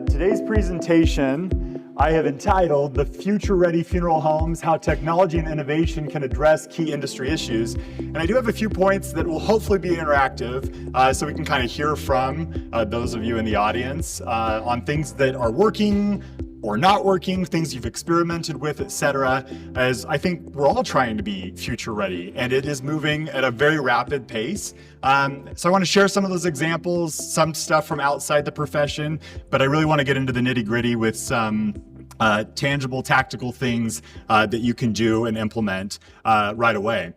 Today's presentation I have entitled The Future Ready Funeral Homes, How Technology and Innovation Can Address Key Industry Issues. And I do have a few points that will hopefully be interactive so we can kind of hear from those of you in the audience on things that are working or not working, things you've experimented with, etc. As I think we're all trying to be future ready, and it is moving at a very rapid pace. So I want to share some of those examples, some stuff from outside the profession, but I really want to get into the nitty-gritty with some tangible, tactical things that you can do and implement right away.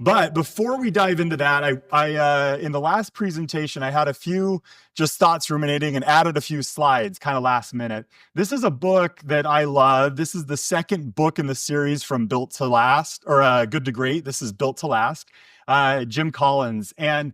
But before we dive into that, I in the last presentation, I had a few just thoughts ruminating and added a few slides kind of last minute. This is a book that I love. This is the second book in the series from Built to Last, or Good to Great. This is Built to Last, Jim Collins. And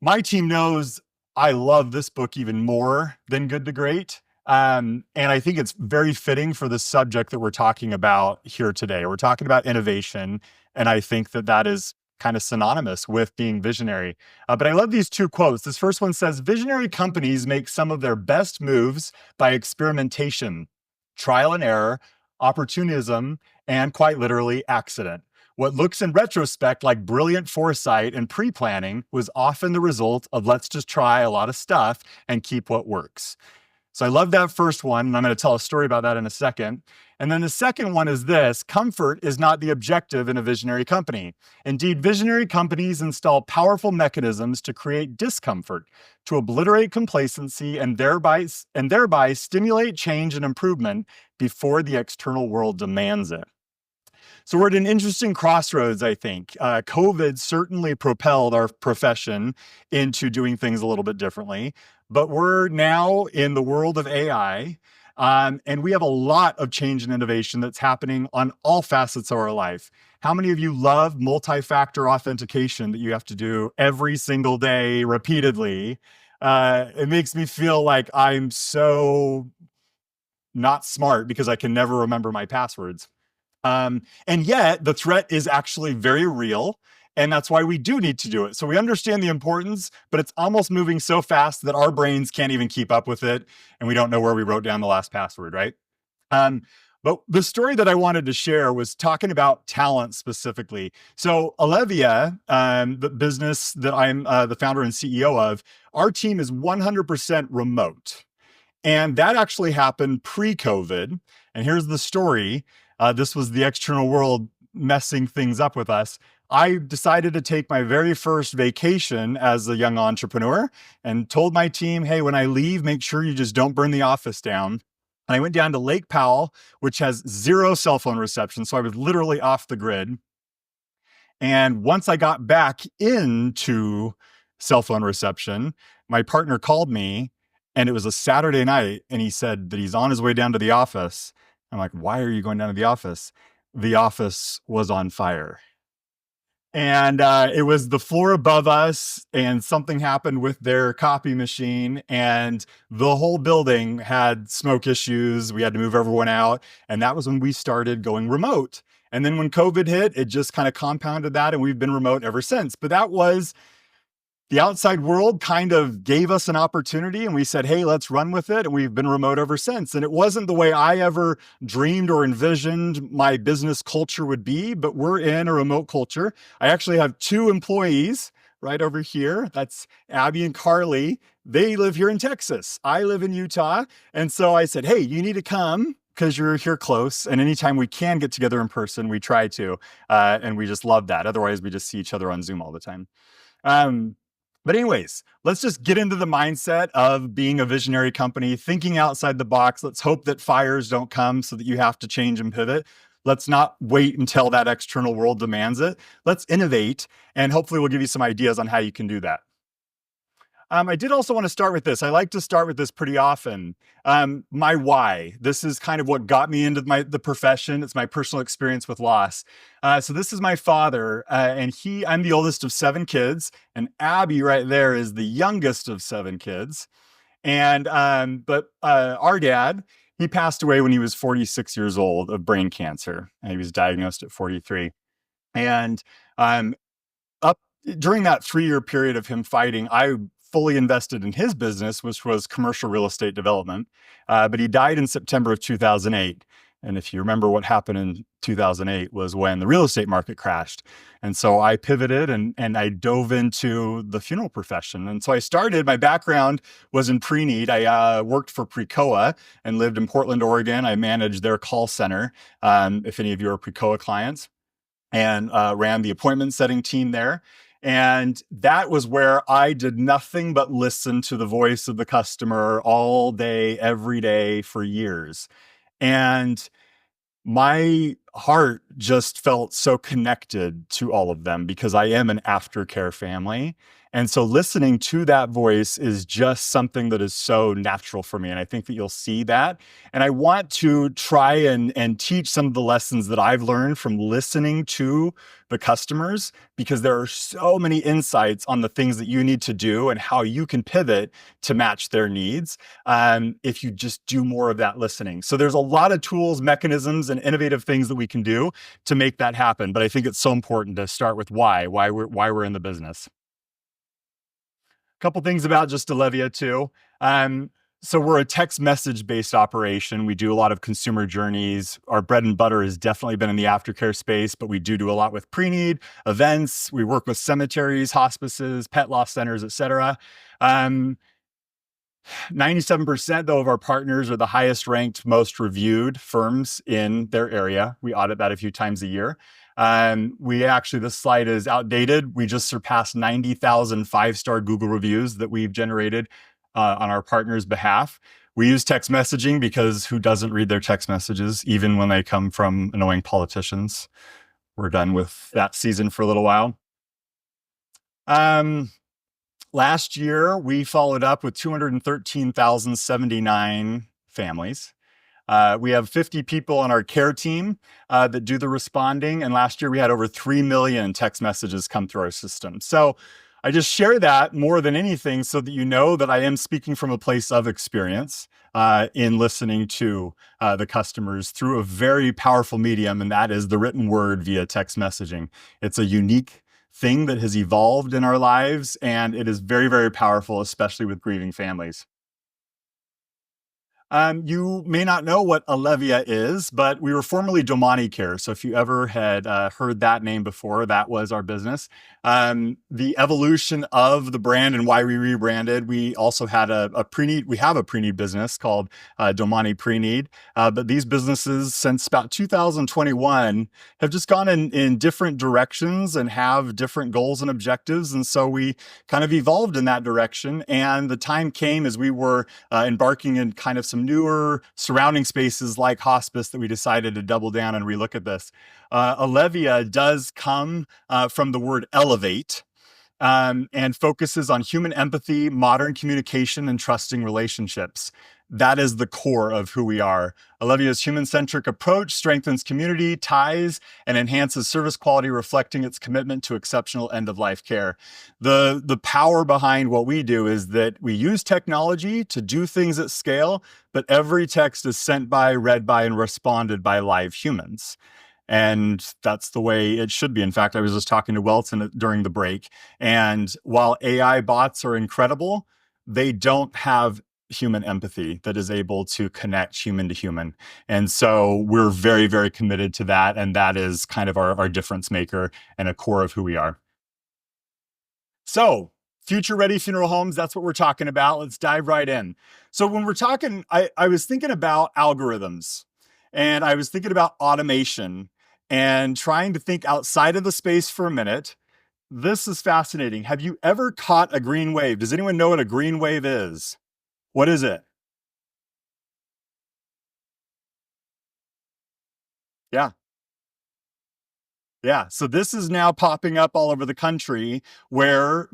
my team knows I love this book even more than Good to Great. And I think it's very fitting for the subject that we're talking about here today. We're talking about innovation, and I think that that is kind of synonymous with being visionary. But I love these two quotes. This first one says, "Visionary companies make some of their best moves by experimentation, trial and error, opportunism, and quite literally accident. What looks in retrospect like brilliant foresight and pre-planning was often the result of let's just try a lot of stuff and keep what works." So I love that first one, and I'm going to tell a story about that in a second. And then the second one is this: comfort is not the objective in a visionary company. Indeed, visionary companies install powerful mechanisms to create discomfort, to obliterate complacency, and thereby stimulate change and improvement before the external world demands it. So we're at an interesting crossroads, I think. COVID certainly propelled our profession into doing things a little bit differently, but we're now in the world of AI, and we have a lot of change and innovation that's happening on all facets of our life. How many of you love multi-factor authentication that you have to do every single day repeatedly? It makes me feel like I'm so not smart because I can never remember my passwords. And yet the threat is actually very real, and that's why we do need to do it. So we understand the importance, but it's almost moving so fast that our brains can't even keep up with it, and we don't know where we wrote down the last password, right? But the story that I wanted to share was talking about talent specifically. So Alevia, the business that I'm the founder and CEO of, our team is 100% remote. And that actually happened pre-COVID. And here's the story. This was the external world messing things up with us. I decided to take my very first vacation as a young entrepreneur and told my team, hey, when I leave, make sure you just don't burn the office down. And I went down to Lake Powell, which has 0 cell phone reception. So I was literally off the grid. And once I got back into cell phone reception, my partner called me, and it was a Saturday night, and he said that he's on his way down to the office. I'm like, why are you going down to the office? The office was on fire. And it was the floor above us, and something happened with their copy machine, and the whole building had smoke issues. We had to move everyone out. And that was when we started going remote. And then when COVID hit, it just kind of compounded that, and we've been remote ever since. But that was the outside world kind of gave us an opportunity, and we said, hey, let's run with it. And we've been remote ever since. And it wasn't the way I ever dreamed or envisioned my business culture would be, but we're in a remote culture. I actually have 2 employees right over here. That's Abby and Carly. They live here in Texas. I live in Utah. And so I said, hey, you need to come because you're here close. And anytime we can get together in person, we try to. And we just love that. Otherwise, we just see each other on Zoom all the time. But anyways, let's just get into the mindset of being a visionary company, thinking outside the box. Let's hope that fires don't come so that you have to change and pivot. Let's not wait until that external world demands it. Let's innovate, and hopefully we'll give you some ideas on how you can do that. I did also want to start with this. I like to start with this pretty often. My why. This is kind of what got me into the profession. It's my personal experience with loss. So this is my father, and I'm the oldest of 7 kids, and Abby right there is the youngest of 7 kids. And but our dad, he passed away when he was 46 years old of brain cancer, and he was diagnosed at 43. And um, up during that 3-year period of him fighting, I fully invested in his business, which was commercial real estate development. But he died in September of 2008. And if you remember, what happened in 2008 was when the real estate market crashed. And so I pivoted and I dove into the funeral profession. And so I started, my background was in pre-need. I worked for Precoa and lived in Portland, Oregon. I managed their call center, if any of you are Precoa clients, and ran the appointment setting team there. And that was where I did nothing but listen to the voice of the customer all day, every day for years. And my heart just felt so connected to all of them because I am an aftercare family. And so listening to that voice is just something that is so natural for me. And I think that you'll see that. And I want to try and teach some of the lessons that I've learned from listening to the customers, because there are so many insights on the things that you need to do and how you can pivot to match their needs, if you just do more of that listening. So there's a lot of tools, mechanisms, and innovative things that we can do to make that happen. But I think it's so important to start with why we're in the business. A couple things about just Olivia too. So we're a text message based operation. We do a lot of consumer journeys. Our bread and butter has definitely been in the aftercare space, but we do a lot with pre-need events. We work with cemeteries, hospices, pet loss centers, et cetera. 97% though of our partners are the highest ranked, most reviewed firms in their area. We audit that a few times a year. This slide is outdated. We just surpassed 90,000 five-star Google reviews that we've generated on our partners' behalf. We use text messaging because who doesn't read their text messages, even when they come from annoying politicians? We're done with that season for a little while. Last year, we followed up with 213,079 families. We have 50 people on our care team that do the responding. And last year we had over 3 million text messages come through our system. So I just share that more than anything so that you know that I am speaking from a place of experience in listening to the customers through a very powerful medium, and that is the written word via text messaging. It's a unique thing that has evolved in our lives, and it is very, very powerful, especially with grieving families. You may not know what Alevia is, but we were formerly Domani Care. So if you ever had heard that name before, that was our business. The evolution of the brand and why we rebranded, we also had a pre-need. We have a pre-need business called Domani Pre-Need. But these businesses since about 2021 have just gone in different directions and have different goals and objectives. And so we kind of evolved in that direction. And the time came as we were embarking in kind of some newer surrounding spaces like hospice that we decided to double down and relook at this. Alevia does come from the word elevate, and focuses on human empathy, modern communication, and trusting relationships. That is the core of who we are. Alevia's human-centric approach strengthens community ties and enhances service quality, reflecting its commitment to exceptional end-of-life care. The power behind what we do is that we use technology to do things at scale, but every text is sent by, read by, and responded by live humans. And that's the way it should be. In fact, I was just talking to Welton during the break, and while AI bots are incredible, they don't have human empathy that is able to connect human to human. And so we're very, very committed to that. And that is kind of our difference maker and a core of who we are. So future ready funeral homes, that's what we're talking about. Let's dive right in. So when we're talking, I was thinking about algorithms, and I was thinking about automation and trying to think outside of the space for a minute. This is fascinating. Have you ever caught a green wave? Does anyone know what a green wave is? What is it? Yeah. Yeah. So this is now popping up all over the country where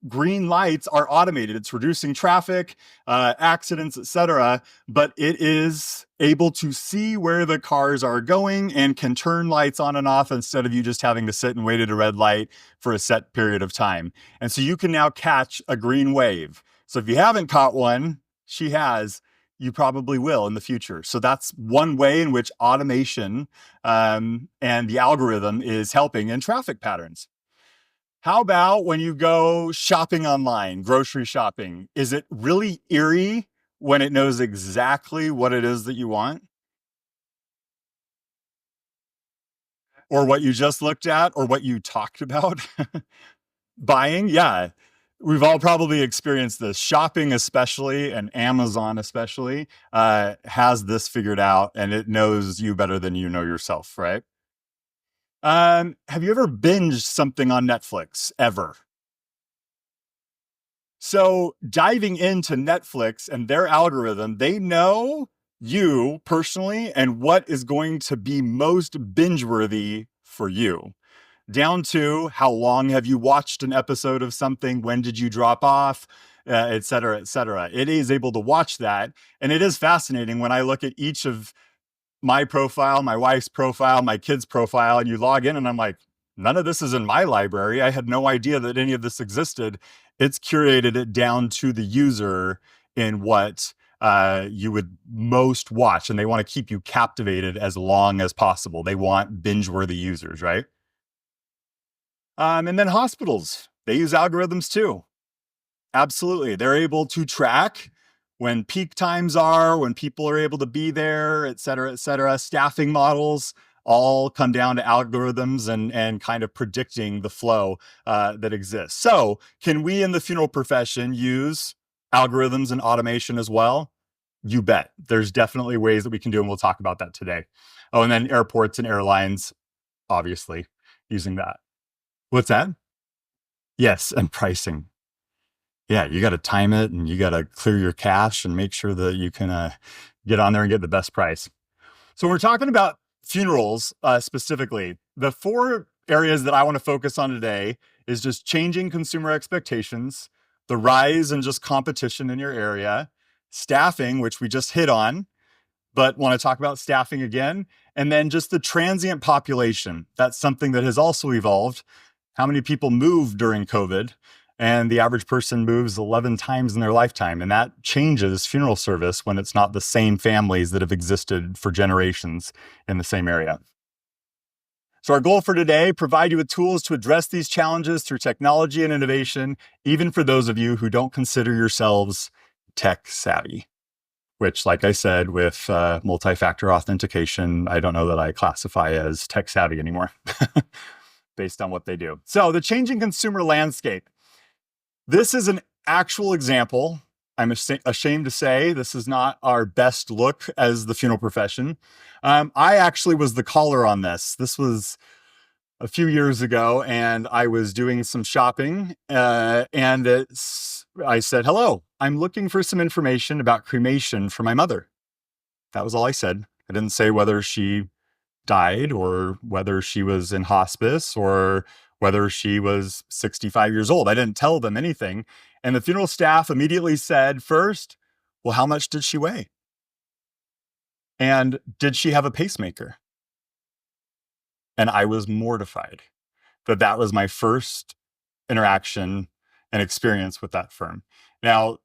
green lights are automated. It's reducing traffic, accidents, etc. But it is able to see where the cars are going and can turn lights on and off instead of you just having to sit and wait at a red light for a set period of time. And so you can now catch a green wave. So if you haven't caught one, she has. You probably will in the future. So that's one way in which automation and the algorithm is helping in traffic patterns. How about when you go shopping online, grocery shopping? Is it really eerie when it knows exactly what it is that you want or what you just looked at or what you talked about buying? Yeah. We've all probably experienced this. Shopping, especially, and Amazon, especially, has this figured out and it knows you better than you know yourself, right? Have you ever binged something on Netflix ever? So diving into Netflix and their algorithm, they know you personally and what is going to be most binge worthy for you, down to how long have you watched an episode of something, when did you drop off, et cetera, et cetera. It is able to watch that. And it is fascinating when I look at each of my profile, my wife's profile, my kid's profile, and you log in and I'm like, none of this is in my library. I had no idea that any of this existed. It's curated it down to the user in what you would most watch, and they want to keep you captivated as long as possible. They want binge-worthy users, right? And then hospitals, they use algorithms too. Absolutely. They're able to track when peak times are, when people are able to be there, et cetera, et cetera. Staffing models all come down to algorithms and kind of predicting the flow that exists. So, can we in the funeral profession use algorithms and automation as well? You bet. There's definitely ways that we can do, and we'll talk about that today. Oh, and then airports and airlines, obviously, using that. What's that? Yes, and pricing. Yeah, you got to time it and you got to clear your cache and make sure that you can get on there and get the best price. So we're talking about funerals specifically. The four areas that I want to focus on today is just changing consumer expectations, the rise in just competition in your area, staffing, which we just hit on, but want to talk about staffing again, and then just the transient population. That's something that has also evolved. How many people moved during COVID? And the average person moves 11 times in their lifetime. And that changes funeral service when it's not the same families that have existed for generations in the same area. So our goal for today, provide you with tools to address these challenges through technology and innovation, even for those of you who don't consider yourselves tech savvy, which, like I said, with multi-factor authentication, I don't know that I classify as tech savvy anymore based on what they do. So the changing consumer landscape. This is an actual example. I'm ashamed to say this is not our best look as the funeral profession. I actually was the caller on this. This was a few years ago, and I was doing some shopping, and I said, "Hello, I'm looking for some information about cremation for my mother." That was all I said. I didn't say whether she died or whether she was in hospice or whether she was 65 years old. I didn't tell them anything. And the funeral staff immediately said, first, well, how much did she weigh? And did she have a pacemaker? And I was mortified that that was my first interaction and experience with that firm. Now,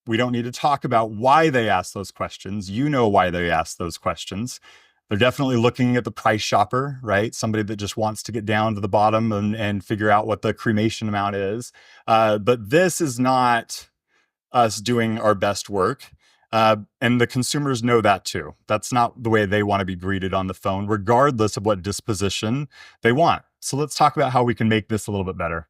we don't need to talk about why they asked those questions. You know why they asked those questions. They're definitely looking at the price shopper, right? Somebody that just wants to get down to the bottom and figure out what the cremation amount is. But this is not us doing our best work. And the consumers know that too. That's not the way they want to be greeted on the phone, regardless of what disposition they want. So let's talk about how we can make this a little bit better.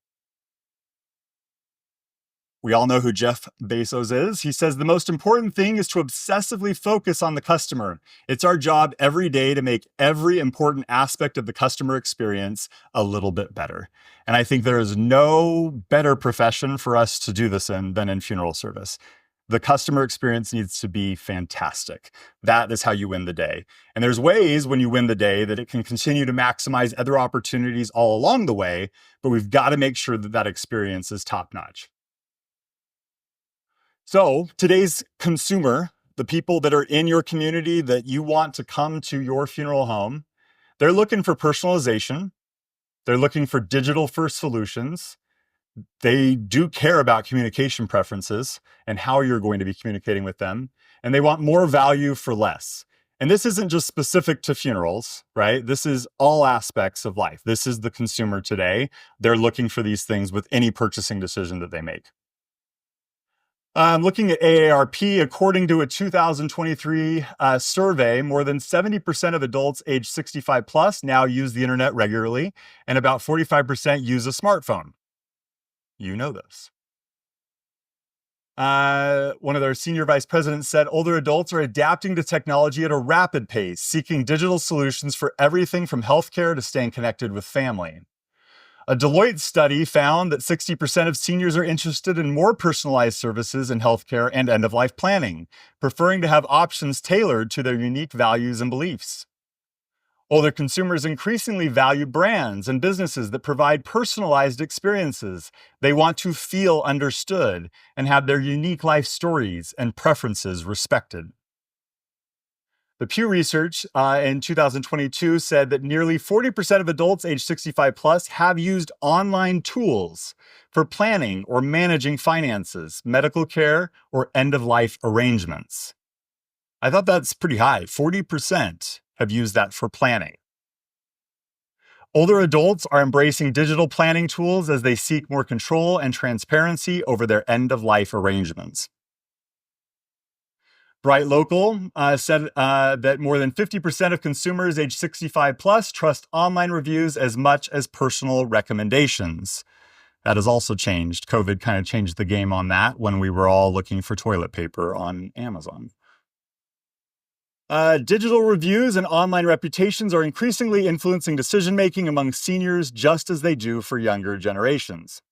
We all know who Jeff Bezos is. He says the most important thing is to obsessively focus on the customer. It's our job every day to make every important aspect of the customer experience a little bit better. And I think there is no better profession for us to do this in than in funeral service. The customer experience needs to be fantastic. That is how you win the day. And there's ways when you win the day that it can continue to maximize other opportunities all along the way, but we've got to make sure that that experience is top notch. So today's consumer, the people that are in your community that you want to come to your funeral home, they're looking for personalization. They're looking for digital first solutions. They do care about communication preferences and how you're going to be communicating with them. and they want more value for less. And this isn't just specific to funerals, right? This is all aspects of life. This is the consumer today. They're looking for these things with any purchasing decision that they make. Looking at AARP, according to a 2023 survey, more than 70% of adults aged 65 plus now use the internet regularly, and about 45% use a smartphone. You know this. One of their senior vice presidents said older adults are adapting to technology at a rapid pace, seeking digital solutions for everything from healthcare to staying connected with family. A Deloitte study found that 60% of seniors are interested in more personalized services in healthcare and end-of-life planning, preferring to have options tailored to their unique values and beliefs. Older consumers increasingly value brands and businesses that provide personalized experiences. They want to feel understood and have their unique life stories and preferences respected. The Pew Research in 2022 said that nearly 40% of adults age 65 plus have used online tools for planning or managing finances, medical care, or end-of-life arrangements. I thought that's pretty high. 40% have used that for planning. Older adults are embracing digital planning tools as they seek more control and transparency over their end-of-life arrangements. Bright Local said that more than 50% of consumers age 65 plus trust online reviews as much as personal recommendations. That has also changed. COVID kind of changed the game on that when we were all looking for toilet paper on Amazon. Digital reviews and online reputations are increasingly influencing decision-making among seniors just as they do for younger generations.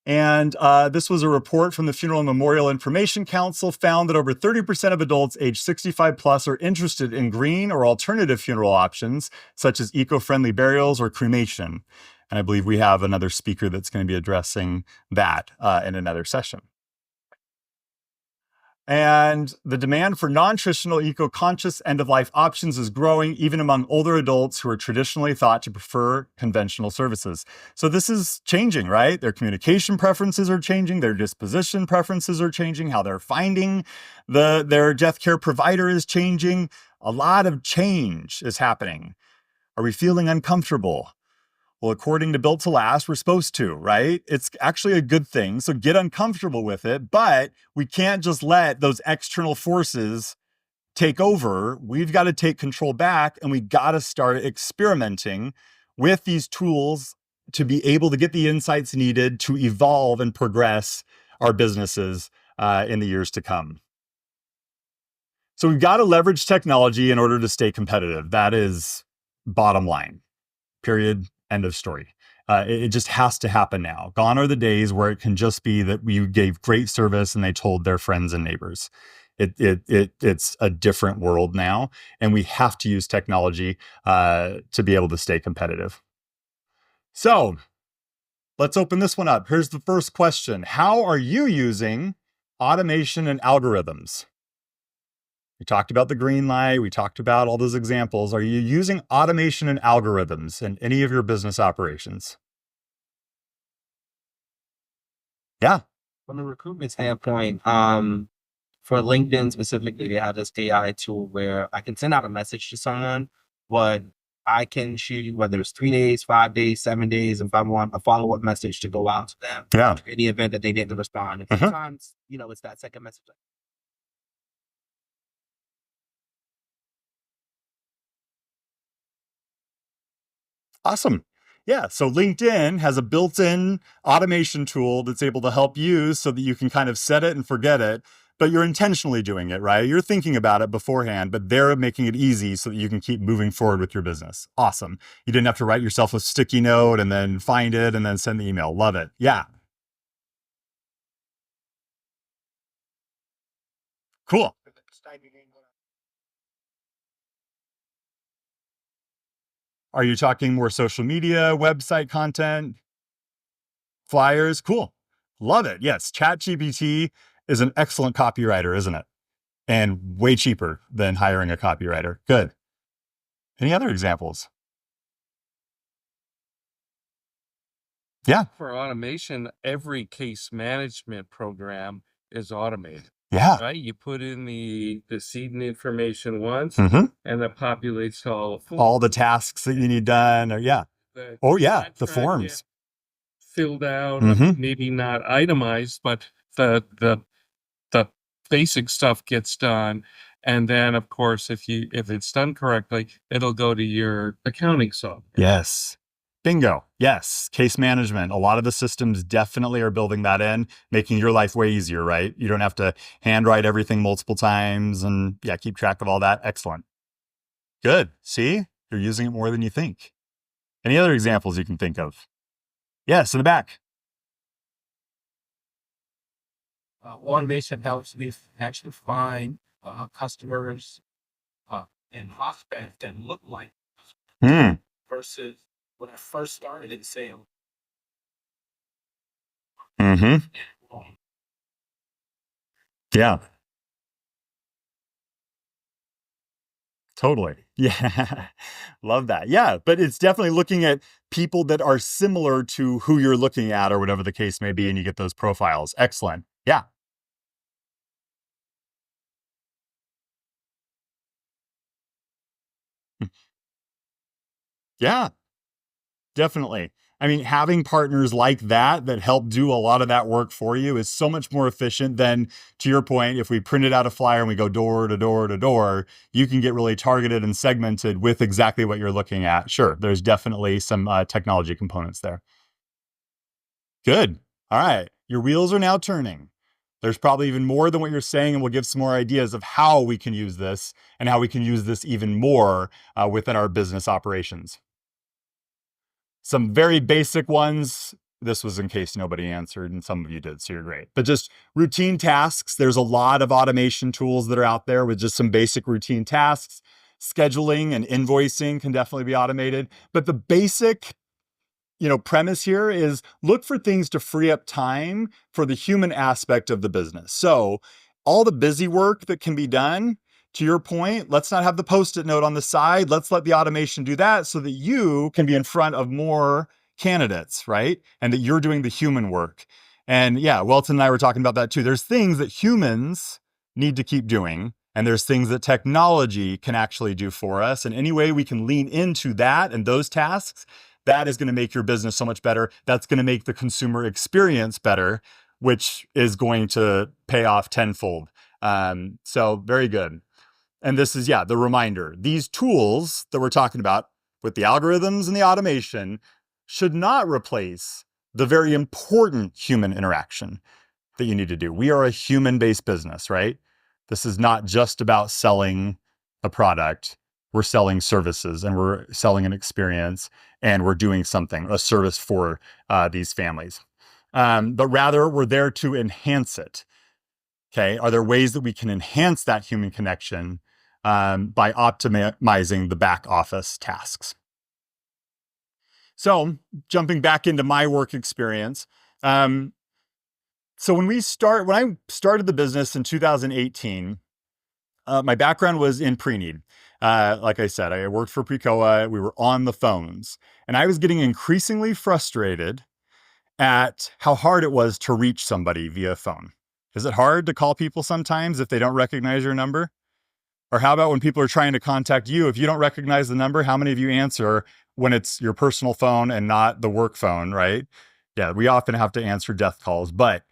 And this was a report from the Funeral and Memorial Information Council found that over 30% of adults age 65 plus are interested in green or alternative funeral options, such as eco-friendly burials or cremation. And I believe we have another speaker that's going to be addressing that in another session. And the demand for non-traditional eco-conscious end-of-life options is growing even among older adults who are traditionally thought to prefer conventional services. So this is changing, right? Their communication preferences are changing, their disposition preferences are changing, how they're finding their death care provider is changing. A lot of change is happening. Are we feeling uncomfortable? Well, according to Built to Last, we're supposed to, right? It's actually a good thing. So get uncomfortable with it, but we can't just let those external forces take over. We've got to take control back, and we got to start experimenting with these tools to be able to get the insights needed to evolve and progress our businesses in the years to come. So we've got to leverage technology in order to stay competitive. That is bottom line, period. End of story. It just has to happen now. Gone are the days where it can just be that we gave great service and they told their friends and neighbors. It's a different world now, and we have to use technology to be able to stay competitive. So let's open this one up. Here's the first question. How are you using automation and algorithms? We talked about the green light. We talked about all those examples. Are you using automation and algorithms in any of your business operations? Yeah. From a recruitment standpoint, for LinkedIn specifically, they have this AI tool where I can send out a message to someone, but I can choose whether it's 3 days, 5 days, 7 days, if I want a follow-up message to go out to them. Yeah. In the event that they didn't respond. And sometimes, it's that second message. Awesome. Yeah. So LinkedIn has a built-in automation tool that's able to help you so that you can kind of set it and forget it, but you're intentionally doing it, right? You're thinking about it beforehand, but they're making it easy so that you can keep moving forward with your business. Awesome. You didn't have to write yourself a sticky note and then find it and then send the email. Love it. Yeah. Cool. Are you talking more social media, website content, flyers? Cool. Love it. Yes. ChatGPT is an excellent copywriter, isn't it? And way cheaper than hiring a copywriter. Good. Any other examples? Yeah. For automation, every case management program is automated. Yeah. right? You put in the seed information once, Hmm. and it populates all the All the tasks that you need done, or yeah. the Oh yeah, the contract gets forms. filled out, Hmm. maybe not itemized, but the basic stuff gets done. And then of course, if it's done correctly, it'll go to your accounting software. Yes. Bingo. Yes. Case management. A lot of the systems definitely are building that in, making your life way easier, right? You don't have to handwrite everything multiple times and yeah, keep track of all that. Excellent. Good. See, you're using it more than you think. Any other examples you can think of? Yes, in the back. Automation helps me actually find customers and prospects that look like Hmm. versus when I first started in sales. Mm-hmm. Yeah. Totally. Yeah. Love that. Yeah. But it's definitely looking at people that are similar to who you're looking at or whatever the case may be, and you get those profiles. Excellent. Yeah. Yeah. Definitely. I mean, having partners like that that help do a lot of that work for you is so much more efficient than, to your point, if we printed out a flyer and we go door to door to door, you can get really targeted and segmented with exactly what you're looking at. Sure, there's definitely some technology components there. Good. All right. Your wheels are now turning. There's probably even more than what you're saying, and we'll give some more ideas of how we can use this and how we can use this even more within our business operations. Some very basic ones. This was in case nobody answered, and some of you did, so you're great. But just routine tasks. There's a lot of automation tools that are out there with just some basic routine tasks. Scheduling and invoicing can definitely be automated. But the basic premise here is look for things to free up time for the human aspect of the business. So all the busy work that can be done, to your point, let's not have the post-it note on the side. Let's let the automation do that so that you can be in front of more candidates, right? And that you're doing the human work. And yeah, Welton and I were talking about that too. There's things that humans need to keep doing, and there's things that technology can actually do for us. And any way we can lean into that and those tasks, that is going to make your business so much better. That's going to make the consumer experience better, which is going to pay off tenfold. So very good. And this is, yeah, the reminder. These tools that we're talking about with the algorithms and the automation should not replace the very important human interaction that you need to do. We are a human-based business, right? This is not just about selling a product. We're selling services and we're selling an experience and we're doing something, a service for these families. But rather, we're there to enhance it. Are there ways that we can enhance that human connection by optimizing the back office tasks? So, jumping back into my work experience. So when I started the business in 2018, my background was in pre-need. Like I said, I worked for Precoa. We were on the phones, and I was getting increasingly frustrated at how hard it was to reach somebody via phone. Is it hard to call people sometimes if they don't recognize your number? Or how about when people are trying to contact you, if you don't recognize the number, how many of you answer when it's your personal phone and not the work phone, right? Yeah, we often have to answer death calls, but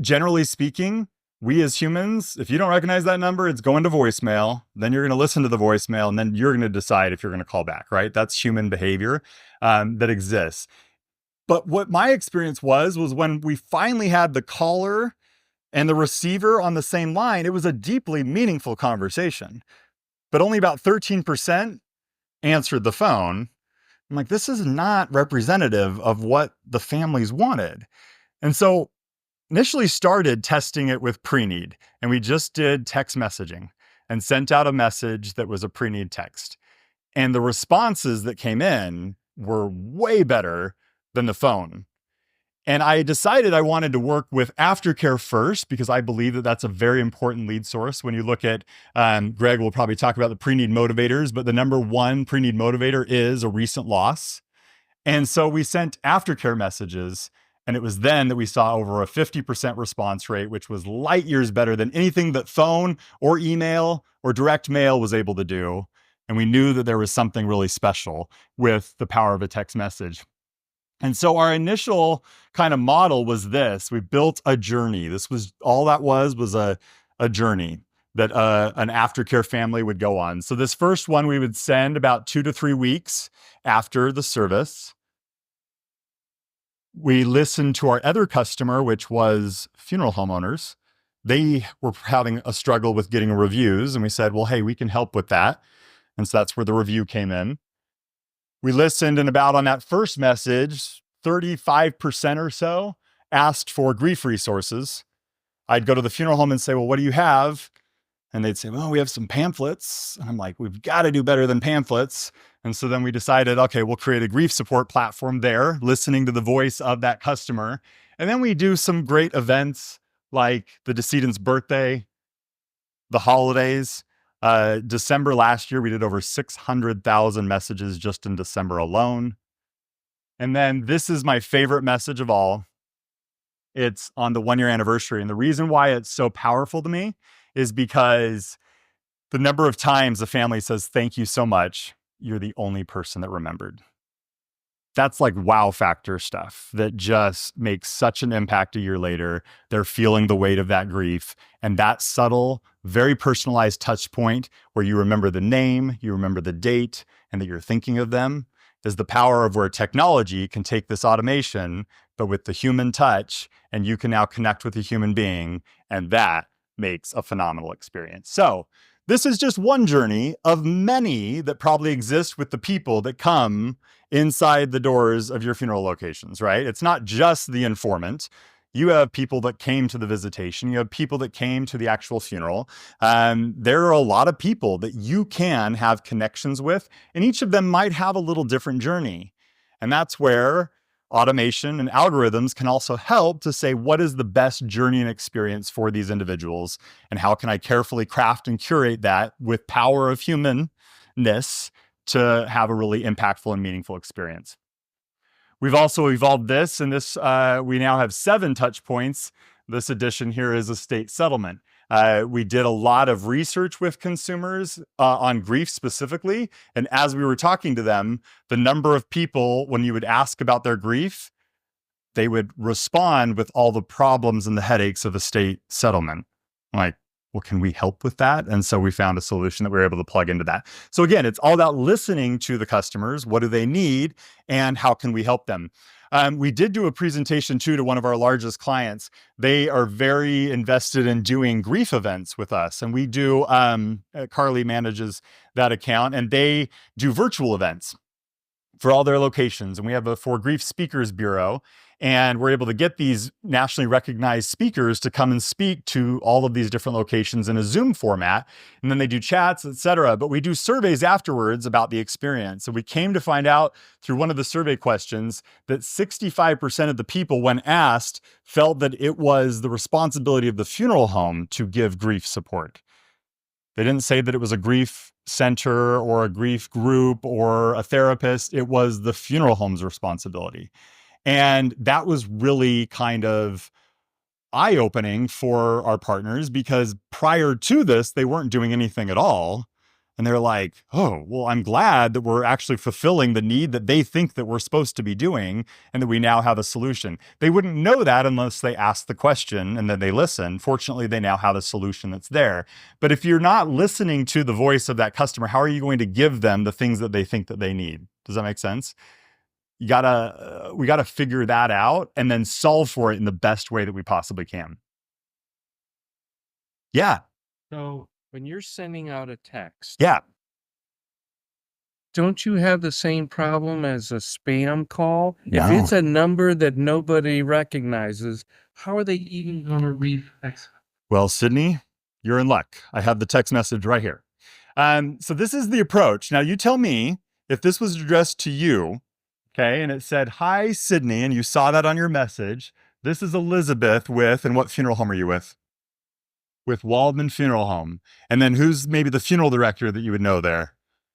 generally speaking, we as humans, if you don't recognize that number, it's going to voicemail. Then you're going to listen to the voicemail, and then you're going to decide if you're going to call back, right? That's human behavior that exists. But what my experience was when we finally had the caller and the receiver on the same line, it was a deeply meaningful conversation. But only about 13% answered the phone. I'm like, this is not representative of what the families wanted. And so initially started testing it with pre-need, and we just did text messaging and sent out a message that was a pre-need text. And the responses that came in were way better than the phone. And I decided I wanted to work with aftercare first because I believe that that's a very important lead source. When you look at, Greg will probably talk about the pre-need motivators, but the number one pre-need motivator is a recent loss. And so we sent aftercare messages And it was then that we saw over a 50% response rate, which was light years better than anything that phone or email or direct mail was able to do. And we knew that there was something really special with the power of a text message. And so our initial kind of model was this. We built a journey. This was all that was a journey that an aftercare family would go on. So this first one we would send about 2 to 3 weeks after the service. We listened to our other customer, which was funeral homeowners. They were having a struggle with getting reviews, and we said, well, hey, we can help with that. And so that's where the review came in. We listened, and about on that first message, 35% or so asked for grief resources. I'd go to the funeral home and say, well, what do you have? And they'd say, well, we have some pamphlets. And I'm like, we've got to do better than pamphlets. And so then we decided, okay, we'll create a grief support platform there, listening to the voice of that customer. And then we do some great events like the decedent's birthday, the holidays. December last year, we did over 600,000 messages just in December alone. And then this is my favorite message of all. It's on the 1-year anniversary. And the reason why it's so powerful to me is because the number of times the family says, thank you so much. You're the only person that remembered. That's like wow factor stuff that just makes such an impact a year later. They're feeling the weight of that grief. And that subtle, very personalized touch point where you remember the name, you remember the date, and that you're thinking of them is the power of where technology can take this automation, but with the human touch, and you can now connect with a human being. And that makes a phenomenal experience. So this is just one journey of many that probably exist with the people that come inside the doors of your funeral locations, right? It's not just the informant. You have people that came to the visitation. You have people that came to the actual funeral. There are a lot of people that you can have connections with, and each of them might have a little different journey. And that's where automation and algorithms can also help to say, what is the best journey and experience for these individuals? And how can I carefully craft and curate that with power of humanness to have a really impactful and meaningful experience? We've also evolved this, and this we now have 7 touch points. This edition here is estate settlement. We did a lot of research with consumers on grief specifically. And as we were talking to them, the number of people, when you would ask about their grief, they would respond with all the problems and the headaches of estate settlement. I'm like, well, can we help with that? And so we found a solution that we were able to plug into that. So again, it's all about listening to the customers. What do they need? And how can we help them? We did do a presentation too to one of our largest clients. They are very invested in doing grief events with us. And we do, Carly manages that account, and they do virtual events for all their locations. And we have a For Grief Speakers Bureau. And we're able to get these nationally recognized speakers to come and speak to all of these different locations in a Zoom format. And then they do chats, et cetera. But we do surveys afterwards about the experience. So we came to find out through one of the survey questions that 65% of the people, when asked, felt that it was the responsibility of the funeral home to give grief support. They didn't say that it was a grief center or a grief group or a therapist. It was the funeral home's responsibility. And that was really kind of eye-opening for our partners, because prior to this, they weren't doing anything at all. And they're like, oh, well, I'm glad that we're actually fulfilling the need that they think that we're supposed to be doing, and that we now have a solution. They wouldn't know that unless they asked the question and then they listen. Fortunately, they now have a solution that's there. But if you're not listening to the voice of that customer, how are you going to give them the things that they think that they need? Does that make sense? We gotta figure that out and then solve for it in the best way that we possibly can. Yeah. So when you're sending out a text, Yeah. don't you have the same problem as a spam call? No. If it's a number that nobody recognizes, how are they even going to read text? Well, Sydney, you're in luck. I have the text message right here. So this is the approach. Now you tell me if this was addressed to you, okay, and it said, hi, Sydney, and you saw that on your message. This is Elizabeth with, and what funeral home are you with? With Waldman Funeral Home. And then who's maybe the funeral director that you would know there?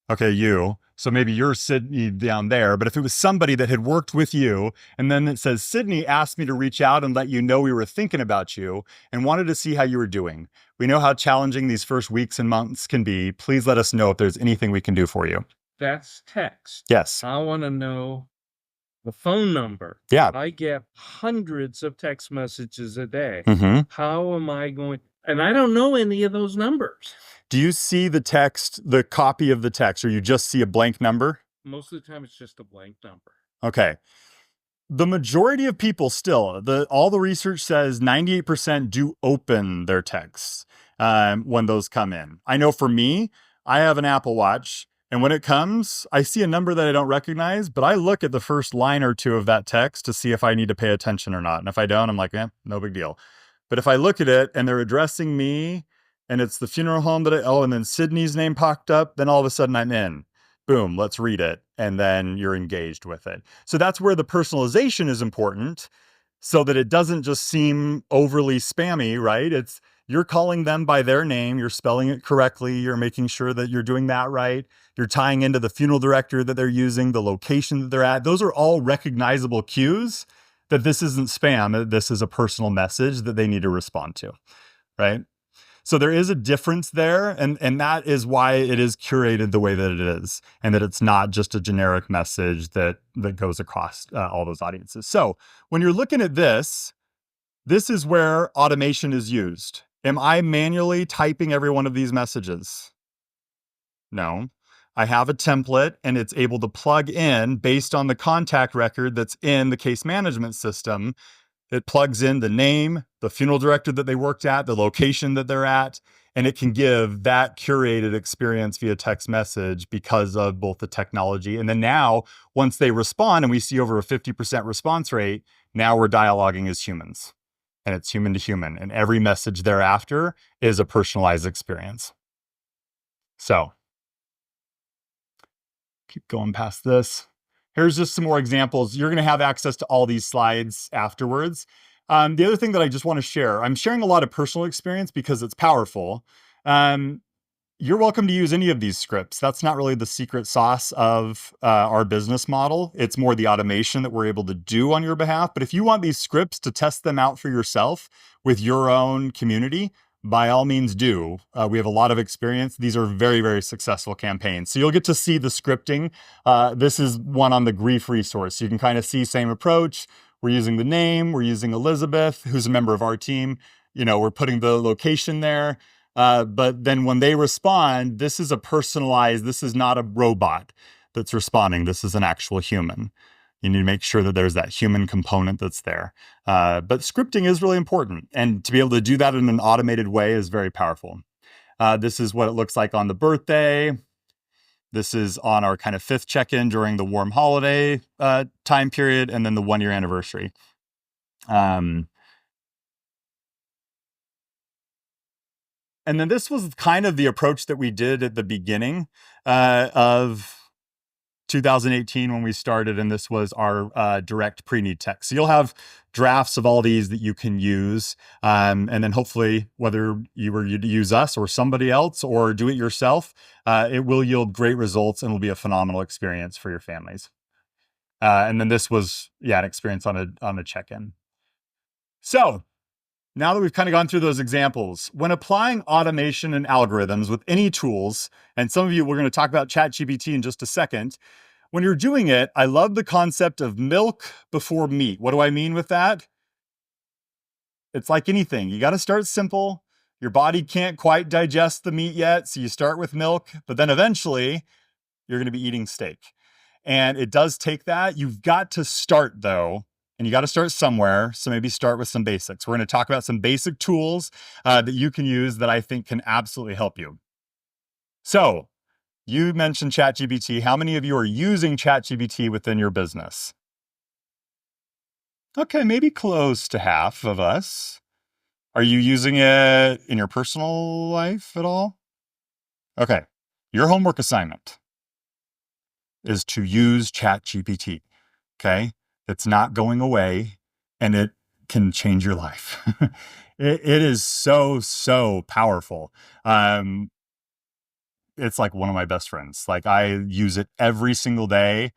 Okay, you. So maybe you're Sydney down there, but if it was somebody that had worked with you, and then it says, Sydney asked me to reach out and let you know we were thinking about you and wanted to see how you were doing. We know how challenging these first weeks and months can be. Please let us know if there's anything we can do for you. That's text. Yes. I want to know the phone number. Yeah. I get hundreds of text messages a day. Mm-hmm. How am I going? And I don't know any of those numbers. Do you see the text, the copy of the text, or you just see a blank number? Most of the time, it's just a blank number. Okay. The majority of people still, all the research says 98% do open their texts when those come in. I know for me, I have an Apple Watch, and when it comes, I see a number that I don't recognize, but I look at the first line or two of that text to see if I need to pay attention or not. And if I don't, I'm like, no big deal. But if I look at it and they're addressing me, and it's the funeral home and then Sydney's name popped up, then all of a sudden I'm in. Boom, let's read it. And then you're engaged with it. So that's where the personalization is important, so that it doesn't just seem overly spammy, right? You're calling them by their name, you're spelling it correctly, you're making sure that you're doing that right. You're tying into the funeral director that they're using, the location that they're at. Those are all recognizable cues that this isn't spam. This is a personal message that they need to respond to, right? So there is a difference there, and that is why it is curated the way that it is, and that it's not just a generic message that goes across all those audiences. So when you're looking at this is where automation is used. Am I manually typing every one of these messages? No. I have a template, and it's able to plug in based on the contact record that's in the case management system. It plugs in the name, the funeral director that they worked at, the location that they're at, and it can give that curated experience via text message because of both the technology. And then now, once they respond, and we see over a 50% response rate, now we're dialoguing as humans, and it's human to human. And every message thereafter is a personalized experience. So keep going past this. Here's just some more examples. You're going to have access to all these slides afterwards. The other thing that I just want to share, I'm sharing a lot of personal experience because it's powerful. You're welcome to use any of these scripts. That's not really the secret sauce of our business model. It's more the automation that we're able to do on your behalf. But if you want these scripts to test them out for yourself with your own community, by all means do. We have a lot of experience. These are very, very successful campaigns. So you'll get to see the scripting. This is one on the grief resource. You can kind of see same approach. We're using the name. We're using Elizabeth, who's a member of our team. We're putting the location there. But then when they respond, this is this is not a robot that's responding. This is an actual human. You need to make sure that there's that human component that's there. But scripting is really important. And to be able to do that in an automated way is very powerful. This is what it looks like on the birthday. This is on our kind of 5th check-in during the warm holiday time period, and then the 1-year anniversary. And then this was kind of the approach that we did at the beginning of 2018 when we started, and this was our direct pre-need text. So you'll have drafts of all these that you can use, and then hopefully, whether you were to use us or somebody else or do it yourself, it will yield great results and will be a phenomenal experience for your families. And then this was, an experience on a check-in. So now that we've kind of gone through those examples, when applying automation and algorithms with any tools, and some of you, we're going to talk about ChatGPT in just a second. When you're doing it, I love the concept of milk before meat. What do I mean with that? It's like anything. You got to start simple. Your body can't quite digest the meat yet, so you start with milk, but then eventually you're going to be eating steak. And it does take that. You've got to start, though, and you got to start somewhere. So maybe start with some basics. We're going to talk about some basic tools that you can use that I think can absolutely help you. So you mentioned ChatGPT. How many of you are using ChatGPT within your business? Okay, maybe close to half of us. Are you using it in your personal life at all? Okay, your homework assignment is to use ChatGPT, okay? It's not going away, and it can change your life. It is so, so powerful. it's like one of my best friends. Like I use it every single day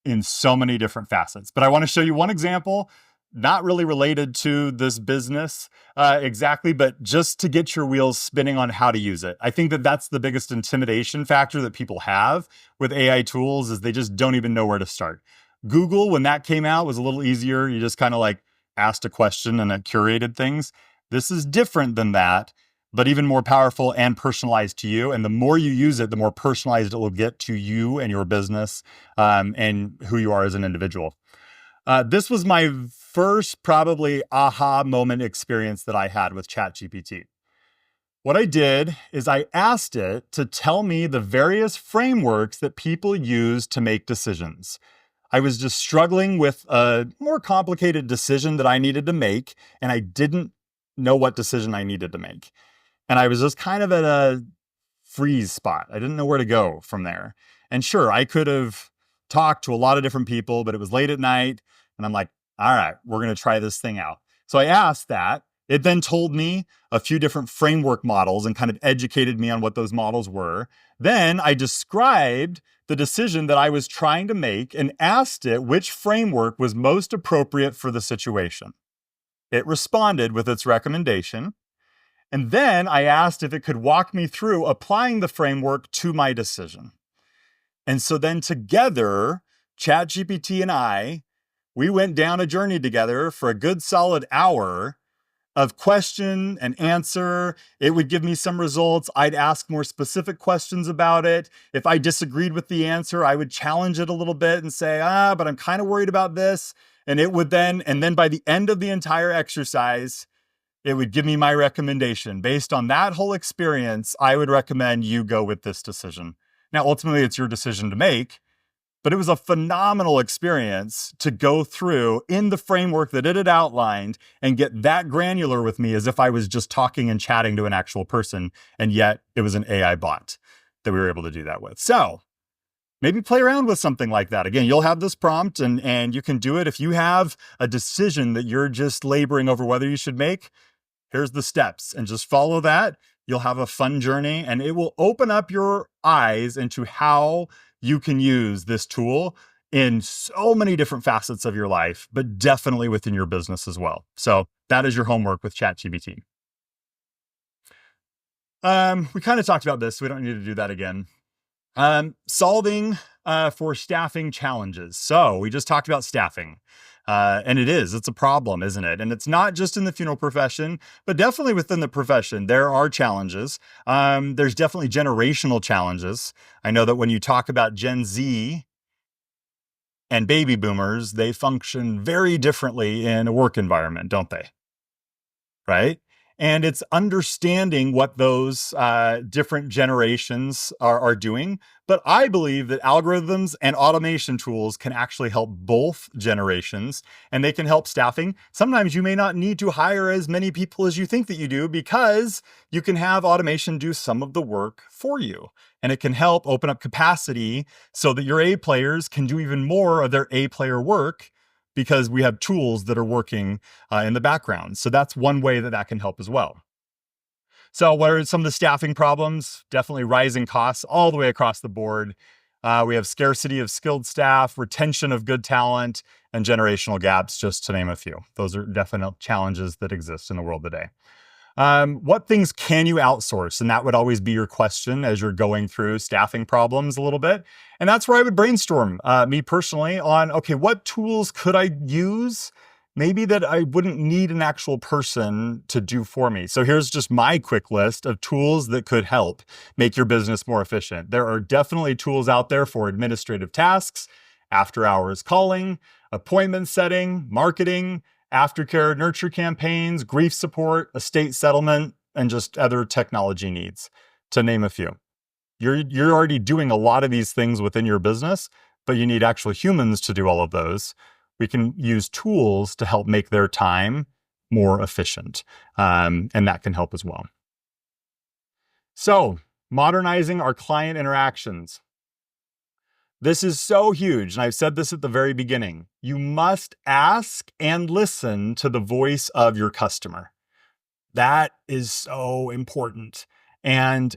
in so many different facets. But I want to show you one example, not really related to this business exactly, but just to get your wheels spinning on how to use it. I think that that's the biggest intimidation factor that people have with AI tools is they just don't even know where to start. Google, when that came out, was a little easier. You just kind of like asked a question and it curated things. This is different than that, but even more powerful and personalized to you. And the more you use it, the more personalized it will get to you and your business and who you are as an individual. This was my first probably aha moment experience that I had with ChatGPT. What I did is I asked it to tell me the various frameworks that people use to make decisions. I was just struggling with a more complicated decision that I needed to make, and I didn't know what decision I needed to make. And I was just kind of at a freeze spot. I didn't know where to go from there. And sure, I could have talked to a lot of different people, but it was late at night. And I'm like, all right, we're going to try this thing out. So I asked that. It then told me a few different framework models and kind of educated me on what those models were. Then I described the decision that I was trying to make and asked it which framework was most appropriate for the situation. It responded with its recommendation. And then I asked if it could walk me through applying the framework to my decision. And so then together, ChatGPT and we went down a journey together for a good solid hour of question and answer. It would give me some results. I'd ask more specific questions about it. If I disagreed with the answer, I would challenge it a little bit and say, but I'm kind of worried about this. And it would then by the end of the entire exercise, it would give me my recommendation. Based on that whole experience, I would recommend you go with this decision. Now, ultimately, it's your decision to make, but it was a phenomenal experience to go through in the framework that it had outlined and get that granular with me as if I was just talking and chatting to an actual person. And yet it was an AI bot that we were able to do that with. So maybe play around with something like that. Again, you'll have this prompt and you can do it. If you have a decision that you're just laboring over whether you should make, here's the steps and just follow that. You'll have a fun journey and it will open up your eyes into how you can use this tool in so many different facets of your life, but definitely within your business as well. So that is your homework with ChatGPT. We kind of talked about this, so we don't need to do that again. Solving for staffing challenges. So we just talked about staffing. And it's a problem, isn't it? And it's not just in the funeral profession, but definitely within the profession, there are challenges. There's definitely generational challenges. I know that when you talk about Gen Z and baby boomers, they function very differently in a work environment, don't they? Right? And it's understanding what those different generations are doing. But I believe that algorithms and automation tools can actually help both generations, and they can help staffing. Sometimes you may not need to hire as many people as you think that you do because you can have automation do some of the work for you. And it can help open up capacity so that your A players can do even more of their A player work, because we have tools that are working in the background. So that's one way that can help as well. So what are some of the staffing problems? Definitely rising costs all the way across the board. We have scarcity of skilled staff, retention of good talent, and generational gaps, just to name a few. Those are definite challenges that exist in the world today. What things can you outsource? And that would always be your question as you're going through staffing problems a little bit. And that's where I would brainstorm, me personally, on, okay, what tools could I use? Maybe that I wouldn't need an actual person to do for me. So here's just my quick list of tools that could help make your business more efficient. There are definitely tools out there for administrative tasks, after hours calling, appointment setting, marketing, aftercare nurture campaigns, grief support, estate settlement, and just other technology needs, to name a few. You're already doing a lot of these things within your business, but you need actual humans to do all of those. We can use tools to help make their time more efficient, and that can help as well. So, modernizing our client interactions. This is so huge, and I've said this at the very beginning. You must ask and listen to the voice of your customer. That is so important. And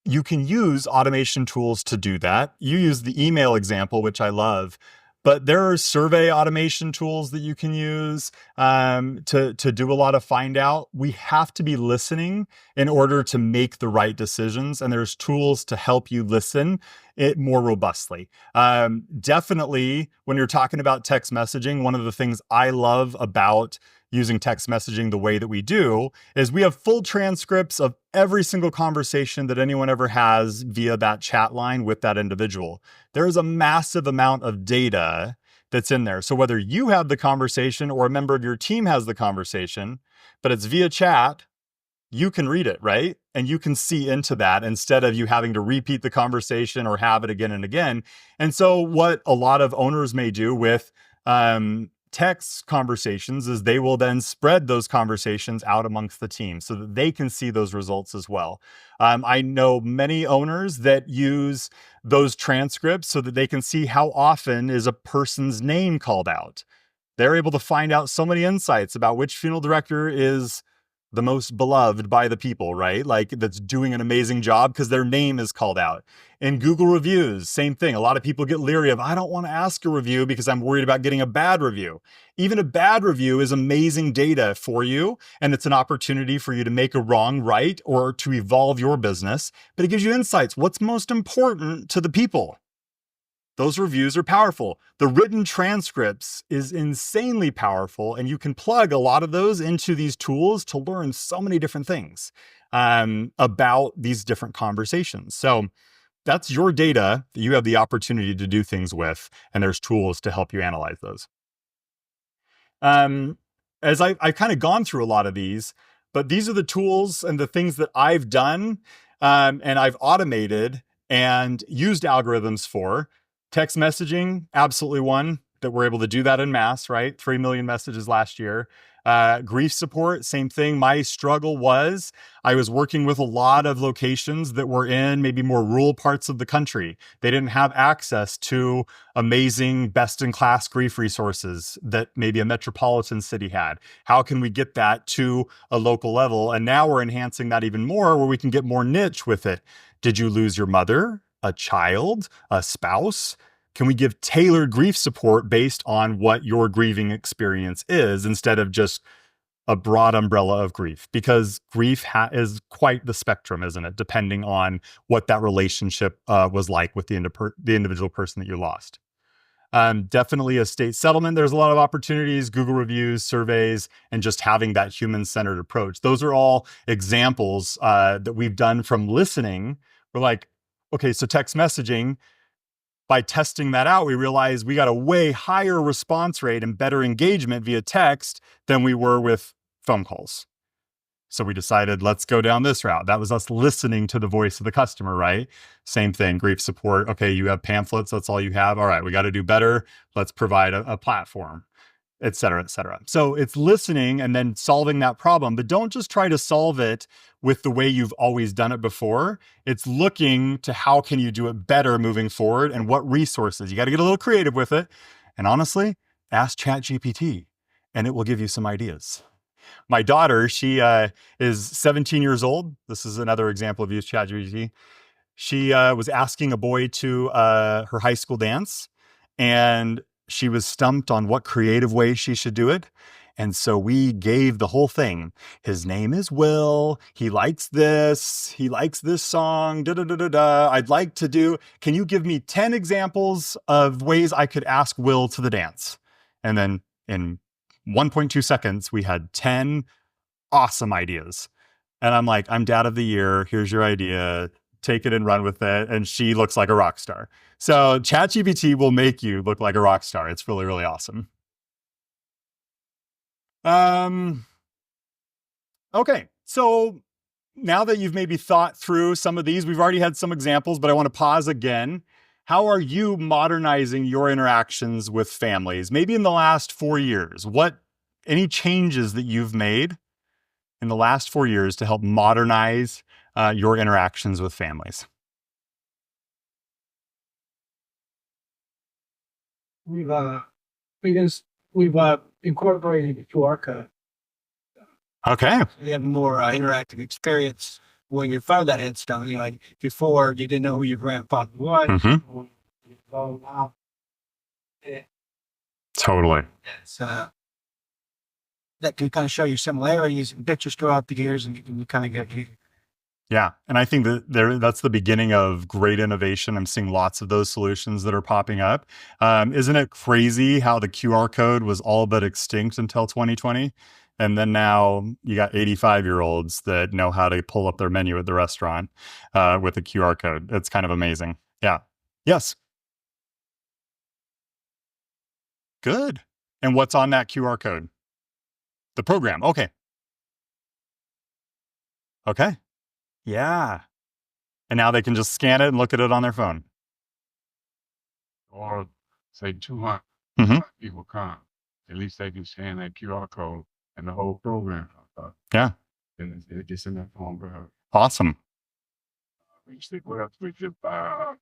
you can use automation tools to do that. You use the email example, which I love, but there are survey automation tools that you can use to do a lot of find out. We have to be listening in order to make the right decisions, and there's tools to help you listen it more robustly. Definitely, when you're talking about text messaging, one of the things I love about using text messaging the way that we do is we have full transcripts of every single conversation that anyone ever has via that chat line with that individual. There is a massive amount of data that's in there. So whether you have the conversation or a member of your team has the conversation, but it's via chat, you can read it, right? And you can see into that instead of you having to repeat the conversation or have it again and again. And so what a lot of owners may do with text conversations is they will then spread those conversations out amongst the team so that they can see those results as well. I know many owners that use those transcripts so that they can see how often is a person's name called out. They're able to find out so many insights about which funeral director is the most beloved by the people, right? Like that's doing an amazing job because their name is called out. In Google reviews, same thing. A lot of people get leery of, I don't want to ask a review because I'm worried about getting a bad review. Even a bad review is amazing data for you. And it's an opportunity for you to make a wrong right or to evolve your business, but it gives you insights. What's most important to the people? Those reviews are powerful. The written transcripts is insanely powerful, and you can plug a lot of those into these tools to learn so many different things about these different conversations. So that's your data that you have the opportunity to do things with, and there's tools to help you analyze those. As I've kind of gone through a lot of these, but these are the tools and the things that I've done and I've automated and used algorithms for. Text messaging, absolutely one that we're able to do that in mass, right? 3 million messages last year. Grief support, same thing. My struggle was I was working with a lot of locations that were in maybe more rural parts of the country. They didn't have access to amazing best-in-class grief resources that maybe a metropolitan city had. How can we get that to a local level? And now we're enhancing that even more where we can get more niche with it. Did you lose your mother? A child, a spouse? Can we give tailored grief support based on what your grieving experience is instead of just a broad umbrella of grief? Because grief is quite the spectrum, isn't it? Depending on what that relationship was like with the individual person that you lost. Definitely estate settlement. There's a lot of opportunities, Google reviews, surveys, and just having that human-centered approach. Those are all examples that we've done from listening. We're like, okay, so text messaging, by testing that out, we realized we got a way higher response rate and better engagement via text than we were with phone calls. So we decided, let's go down this route. That was us listening to the voice of the customer, right? Same thing, grief support. Okay, you have pamphlets, that's all you have. All right, we got to do better. Let's provide a platform, et cetera, et cetera. So it's listening and then solving that problem, but don't just try to solve it with the way you've always done it before. It's looking to how can you do it better moving forward and what resources. You got to get a little creative with it. And honestly, ask ChatGPT and it will give you some ideas. My daughter, she is 17 years old. This is another example of use ChatGPT. She was asking a boy to her high school dance, and she was stumped on what creative way she should do it. And so we gave the whole thing. His name is Will. He likes this. He likes this song. Da, da, da, da, da. I'd like to do, can you give me 10 examples of ways I could ask Will to the dance? And then in 1.2 seconds, we had 10 awesome ideas. And I'm like, I'm dad of the year. Here's your idea. Take it and run with it. And she looks like a rock star. So ChatGPT will make you look like a rock star. It's really, really awesome. Okay. So now that you've maybe thought through some of these, we've already had some examples, but I want to pause again. How are you modernizing your interactions with families? Maybe in the last 4 years, any changes that you've made in the last 4 years to help modernize your interactions with families? We've incorporated Orca. Okay. We have more interactive experience when your father headstone, you know, like before you didn't know who your grandfather was. Mhm. So now Totally. it's that can kind of show you similarities and pictures throughout the years, and you can kind of get Yeah. And I think that that's the beginning of great innovation. I'm seeing lots of those solutions that are popping up. Isn't it crazy how the QR code was all but extinct until 2020? And then now you got 85-year-olds that know how to pull up their menu at the restaurant with a QR code. It's kind of amazing. Yeah. Yes. Good. And what's on that QR code? The program. Okay. Okay. Yeah. And now they can just scan it and look at it on their phone. Or say 200 Mhm. people come, at least they can scan that QR code and the whole program. Yeah. And it gets in that phone, bro. Awesome. We stick with us, 365.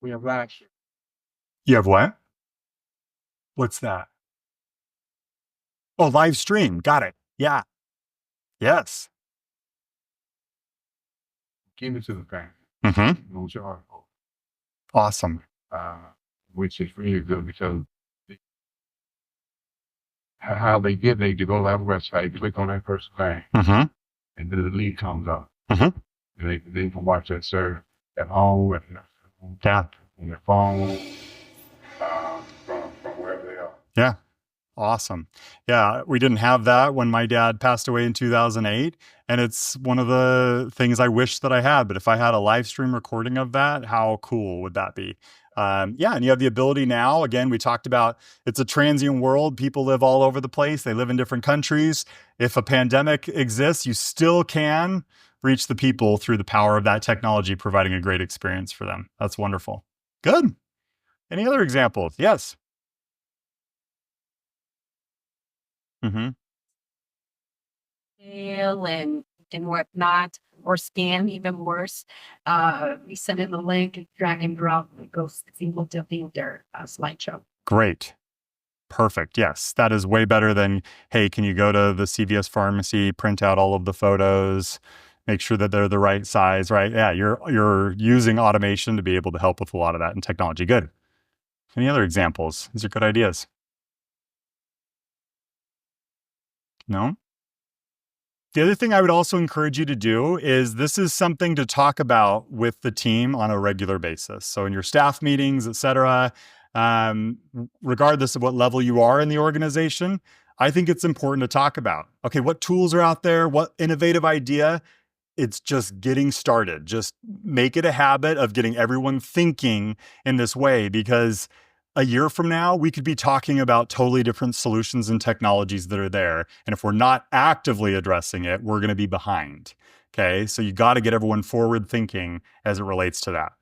We have last year. You have what? What's that? Oh, live stream. Got it. Yeah. Yes. Give it to the family. Mm-hmm. No charge. Awesome. Which is really good because how they get there, you go to our website, click on that person's name, Mm-hmm. and then the lead comes up. Mhm. And they can watch that serve at home, Yeah. on their phone, from wherever they are. Yeah. Awesome. Yeah. We didn't have that when my dad passed away in 2008. And it's one of the things I wish that I had. But if I had a live stream recording of that, how cool would that be? Yeah. And you have the ability now, again, we talked about it's a transient world. People live all over the place. They live in different countries. If a pandemic exists, you still can reach the people through the power of that technology, providing a great experience for them. That's wonderful. Good. Any other examples? Yes. Mm-hmm. Mail and whatnot, or scan, even worse. We send in the link, drag and drop, it goes single to their slideshow. Great. Perfect. Yes. That is way better than, hey, can you go to the CVS pharmacy, print out all of the photos, make sure that they're the right size, right? Yeah, you're using automation to be able to help with a lot of that in technology. Good. Any other examples? These are good ideas. No? The other thing I would also encourage you to do is this is something to talk about with the team on a regular basis. So in your staff meetings, et cetera, regardless of what level you are in the organization, I think it's important to talk about, okay, what tools are out there? What innovative idea? It's just getting started. Just make it a habit of getting everyone thinking in this way, because a year from now, we could be talking about totally different solutions and technologies that are there. And if we're not actively addressing it, we're going to be behind. Okay. So you got to get everyone forward thinking as it relates to that.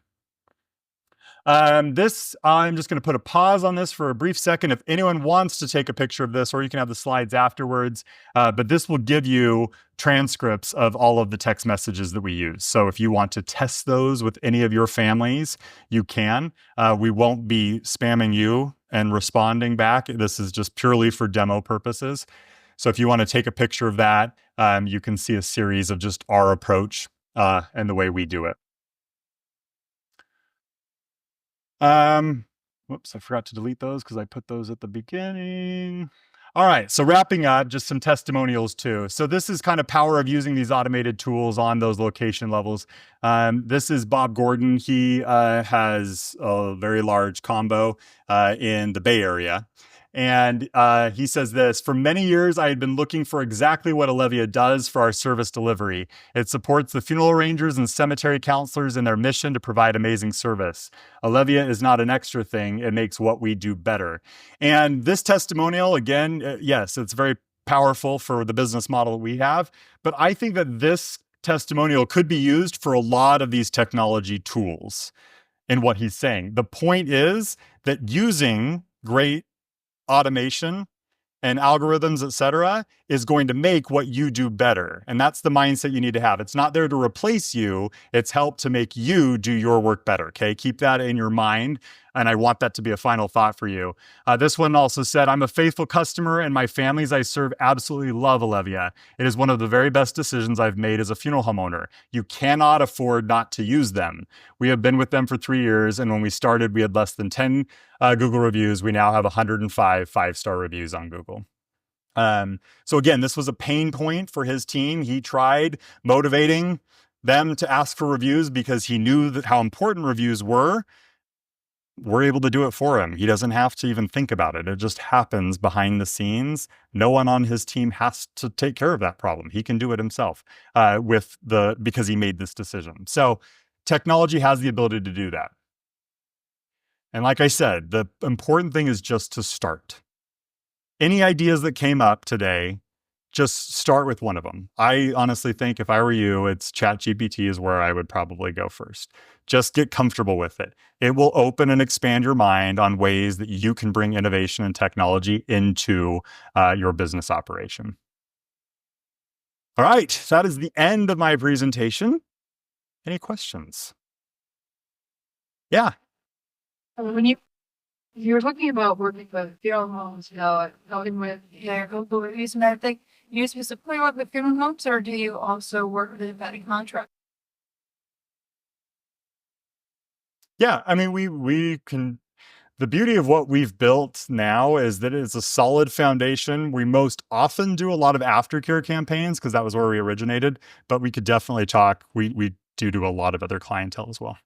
I'm just going to put a pause on this for a brief second. If anyone wants to take a picture of this, or you can have the slides afterwards, but this will give you transcripts of all of the text messages that we use. So if you want to test those with any of your families, you can. We won't be spamming you and responding back. This is just purely for demo purposes. So if you want to take a picture of that, you can see a series of just our approach and the way we do it. Whoops, I forgot to delete those because I put those at the beginning. All right, so wrapping up, just some testimonials too. So this is kind of power of using these automated tools on those location levels. This is Bob Gordon. He has a very large combo in the Bay Area. And he says this: for many years, I had been looking for exactly what Alevia does for our service delivery. It supports the funeral arrangers and cemetery counselors in their mission to provide amazing service. Alevia is not an extra thing. It makes what we do better. And this testimonial, again, yes, it's very powerful for the business model that we have. But I think that this testimonial could be used for a lot of these technology tools in what he's saying. The point is that using great automation and algorithms, et cetera, is going to make what you do better. And that's the mindset you need to have. It's not there to replace you. It's help to make you do your work better. Okay. Keep that in your mind. And I want that to be a final thought for you. This one also said, I'm a faithful customer and my families I serve absolutely love Olivia. It is one of the very best decisions I've made as a funeral home owner. You cannot afford not to use them. We have been with them for 3 years. And when we started, we had less than 10 Google reviews. We now have 105 5-star reviews on Google. So again, this was a pain point for his team. He tried motivating them to ask for reviews because he knew that how important reviews were. We're able to do it for him. He doesn't have to even think about it. It just happens behind the scenes. No one on his team has to take care of that problem. He can do it himself because he made this decision. So technology has the ability to do that. And like I said, the important thing is just to start. Any ideas that came up today, just start with one of them. I honestly think if I were you, it's ChatGPT is where I would probably go first. Just get comfortable with it. It will open and expand your mind on ways that you can bring innovation and technology into your business operation. All right, that is the end of my presentation. Any questions? Yeah. When you're talking about working with funeral homes, helping with their Google reviews and everything, do you specifically work with funeral homes or do you also work with independent contractors? Yeah, I mean, we can. The beauty of what we've built now is that it's a solid foundation. We most often do a lot of aftercare campaigns because that was where we originated, but we could definitely talk. We do a lot of other clientele as well.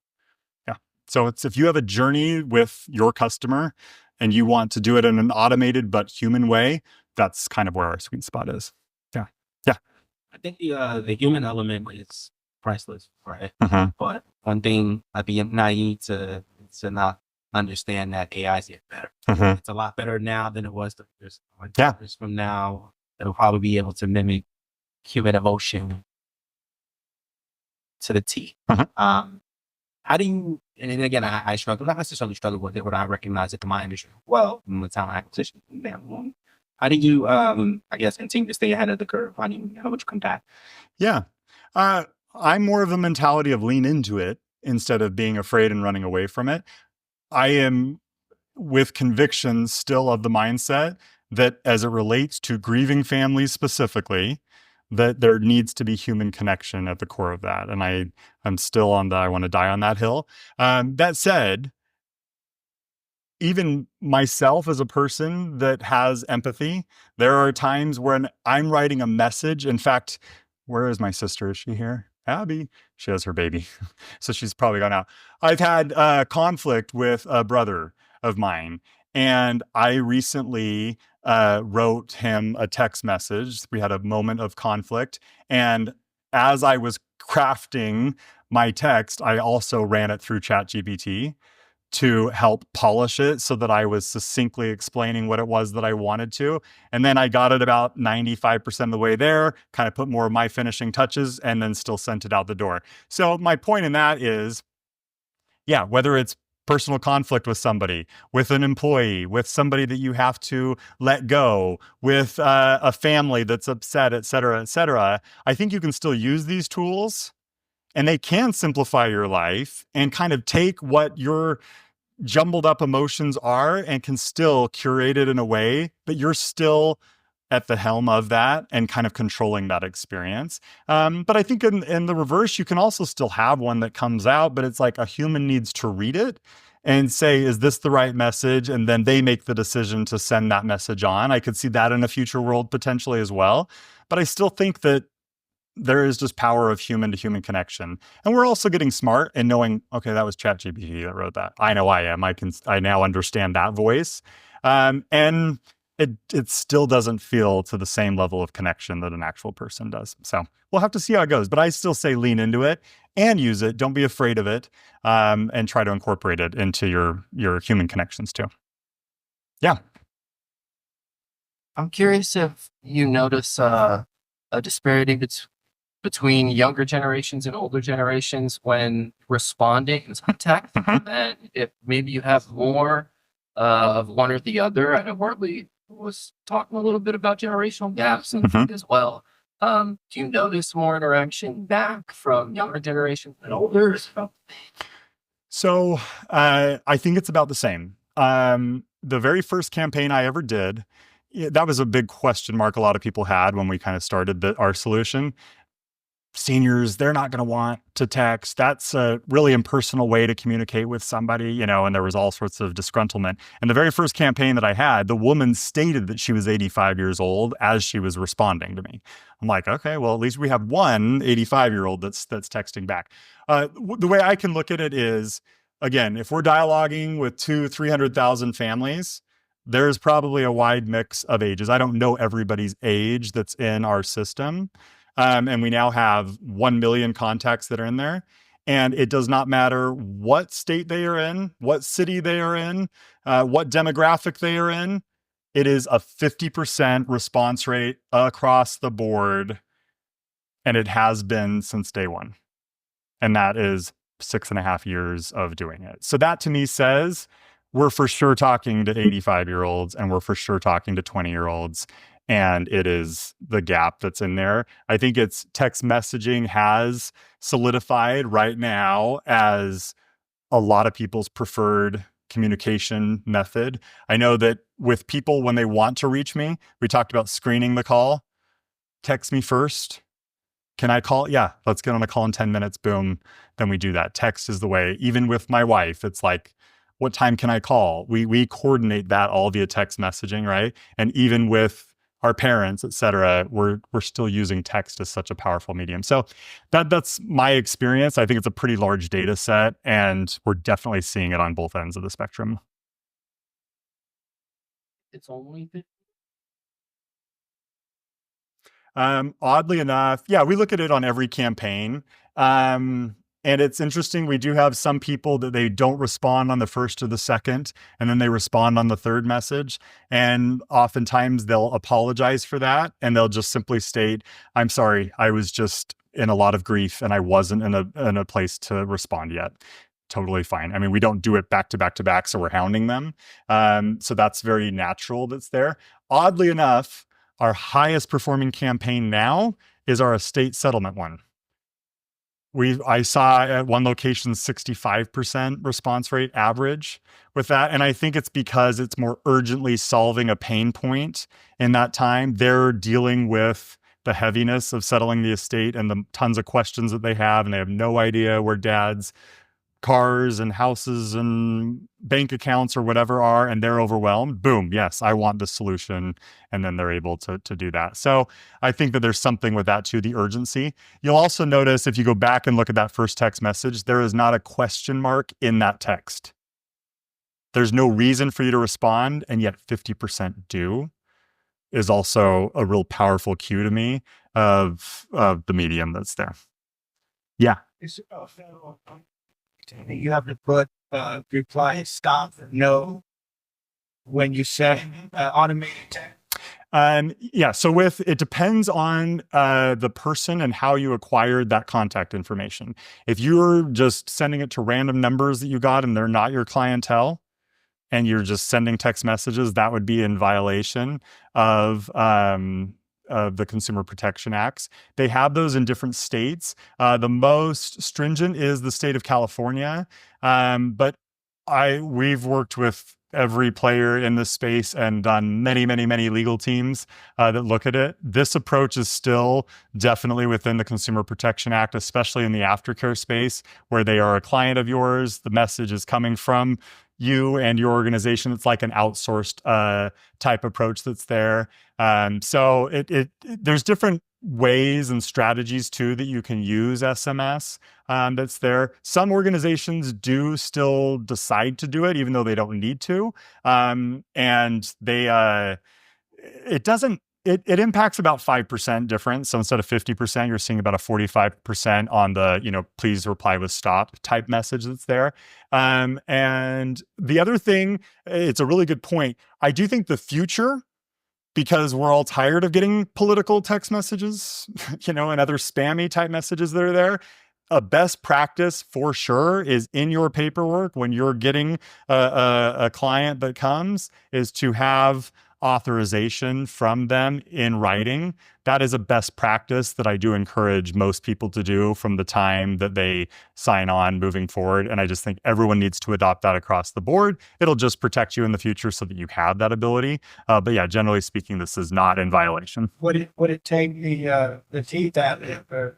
Yeah. So it's if you have a journey with your customer and you want to do it in an automated but human way, that's kind of where our sweet spot is. Yeah. Yeah. I think the human element is priceless, right? Mhm. But one thing I'd be naive to not understand that AI is getting better. Mhm. It's a lot better now than it was 30 years ago. And Yeah. years from now, it'll probably be able to mimic human emotion to the T. Mhm. How do you, and then again, I struggle, not necessarily struggle with it, but I recognize it in my industry well, from the talent acquisition standpoint. How do you, I guess, continue to stay ahead of the curve? How would you combat? Yeah. I'm more of the mentality of lean into it instead of being afraid and running away from it. I am with conviction still of the mindset that as it relates to grieving families specifically, that there needs to be human connection at the core of that. And I'm still on I want to die on that hill. That said, even myself as a person that has empathy, there are times when I'm writing a message. In fact, where is my sister? Is she here? Abby. She has her baby. So she's probably gone out. I've had conflict with a brother of mine. And I recently wrote him a text message. We had a moment of conflict. And as I was crafting my text, I also ran it through ChatGPT to help polish it so that I was succinctly explaining what it was that I wanted to. And then I got it about 95% of the way there, kind of put more of my finishing touches, and then still sent it out the door. So my point in that is, yeah, whether it's personal conflict with somebody, with an employee, with somebody that you have to let go, with a family that's upset, et cetera, I think you can still use these tools and they can simplify your life and kind of take what your jumbled up emotions are and can still curate it in a way, but you're still at the helm of that and kind of controlling that experience. But I think in the reverse, you can also still have one that comes out, but it's like a human needs to read it and say, is this the right message? And then they make the decision to send that message on. I could see that in a future world potentially as well. But I still think that there is just power of human to human connection. And we're also getting smart and knowing, okay, that was ChatGPT that wrote that. I know I am. I now understand that voice. And it still doesn't feel to the same level of connection that an actual person does. So we'll have to see how it goes. But I still say lean into it and use it. Don't be afraid of it, and try to incorporate it into your human connections too. Yeah. I'm curious if you notice a disparity between younger generations and older generations when responding to tech, and if maybe you have more of one or the other at a was talking a little bit about generational gaps and as well. Do you notice more interaction back from younger generations and older? So I think it's about the same. The very first campaign I ever did, that was a big question mark a lot of people had when we kind of started our solution. Seniors, they're not going to want to text. That's a really impersonal way to communicate with somebody, and there was all sorts of disgruntlement. And the very first campaign that I had, the woman stated that she was 85 years old as she was responding to me. I'm like, okay, well, at least we have one 85-year-old that's texting back. The way I can look at it is, again, if we're dialoguing with 300,000 families, there's probably a wide mix of ages. I don't know everybody's age that's in our system. And we now have 1 million contacts that are in there. And it does not matter what state they are in, what city they are in, what demographic they are in. It is a 50% response rate across the board. And it has been since day one. And that is 6.5 years of doing it. So that to me says we're for sure talking to 85-year-olds and we're for sure talking to 20-year-olds. And it is the gap that's in there. I think it's text messaging has solidified right now as a lot of people's preferred communication method. I know that with people, when they want to reach me, we talked about screening the call. Text me first. Can I call? Yeah, let's get on a call in 10 minutes. Boom. Then we do that. Text is the way. Even with my wife, it's like, what time can I call? We coordinate that all via text messaging, right? And even with our parents, et cetera, we're still using text as such a powerful medium. So that's my experience. I think it's a pretty large data set, and we're definitely seeing it on both ends of the spectrum. It's only been Oddly enough, yeah, we look at it on every campaign. And it's interesting, we do have some people that they don't respond on the first or the second, and then they respond on the third message. And oftentimes they'll apologize for that, and they'll just simply state, I'm sorry, I was just in a lot of grief and I wasn't in a place to respond yet. Totally fine. I mean, we don't do it back to back to back, so we're hounding them. So that's very natural that's there. Oddly enough, our highest performing campaign now is our estate settlement one. I saw at one location 65% response rate average with that. And I think it's because it's more urgently solving a pain point in that time. They're dealing with the heaviness of settling the estate and the tons of questions that they have, and they have no idea where dad's cars and houses and bank accounts or whatever are, and they're overwhelmed. Boom. Yes, I want the solution. And then they're able to do that. So I think that there's something with that too, the urgency. You'll also notice if you go back and look at that first text message, there is not a question mark in that text. There's no reason for you to respond, and yet 50% do, is also a real powerful cue to me of the medium that's there. Yeah. You have to put reply stop no when you set automated text. Yeah, so it depends on the person and how you acquired that contact information. If you're just sending it to random numbers that you got and they're not your clientele, and you're just sending text messages, that would be in violation of the Consumer Protection Acts. They have those in different states. The most stringent is the state of California, but we've worked with every player in this space and done many, many, many legal teams that look at it. This approach is still definitely within the Consumer Protection Act, especially in the aftercare space, where they are a client of yours. The message is coming from you and your organization. It's like an outsourced type approach that's there. So there's different ways and strategies too that you can use SMS that's there. Some organizations do still decide to do it, even though they don't need to. And it impacts about 5% difference. So instead of 50%, you're seeing about a 45% on the, please reply with stop type message that's there. And the other thing, it's a really good point. I do think the future, because we're all tired of getting political text messages, and other spammy type messages that are there. A best practice for sure is in your paperwork when you're getting a client that comes is to have authorization from them in writing, that is a best practice that I do encourage most people to do from the time that they sign on moving forward. And I just think everyone needs to adopt that across the board. It'll just protect you in the future so that you have that ability. But yeah, generally speaking, this is not in violation. Would it take the teeth out of it, or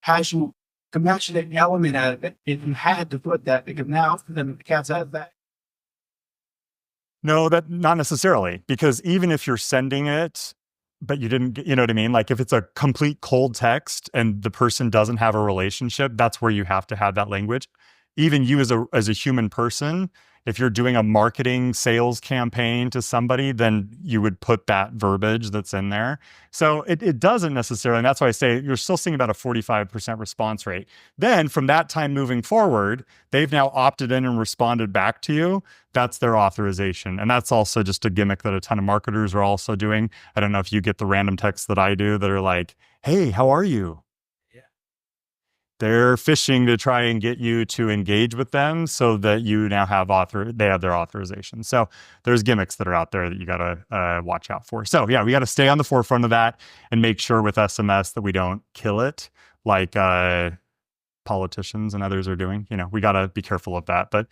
has you compassionate element out of it if you had to put that, because now the cat's out of that? No, that not necessarily, because even if you're sending it, but you didn't, you know what I mean? Like if it's a complete cold text and the person doesn't have a relationship, that's where you have to have that language. Even you as a human person, if you're doing a marketing sales campaign to somebody, then you would put that verbiage that's in there. So it doesn't necessarily, and that's why I say you're still seeing about a 45% response rate. Then from that time moving forward, they've now opted in and responded back to you. That's their authorization. And that's also just a gimmick that a ton of marketers are also doing. I don't know if you get the random texts that I do that are like, hey, how are you? They're fishing to try and get you to engage with them so that you now have they have their authorization. So there's gimmicks that are out there that you got to watch out for. So yeah, we got to stay on the forefront of that and make sure with SMS that we don't kill it like politicians and others are doing. You know, we got to be careful of that. But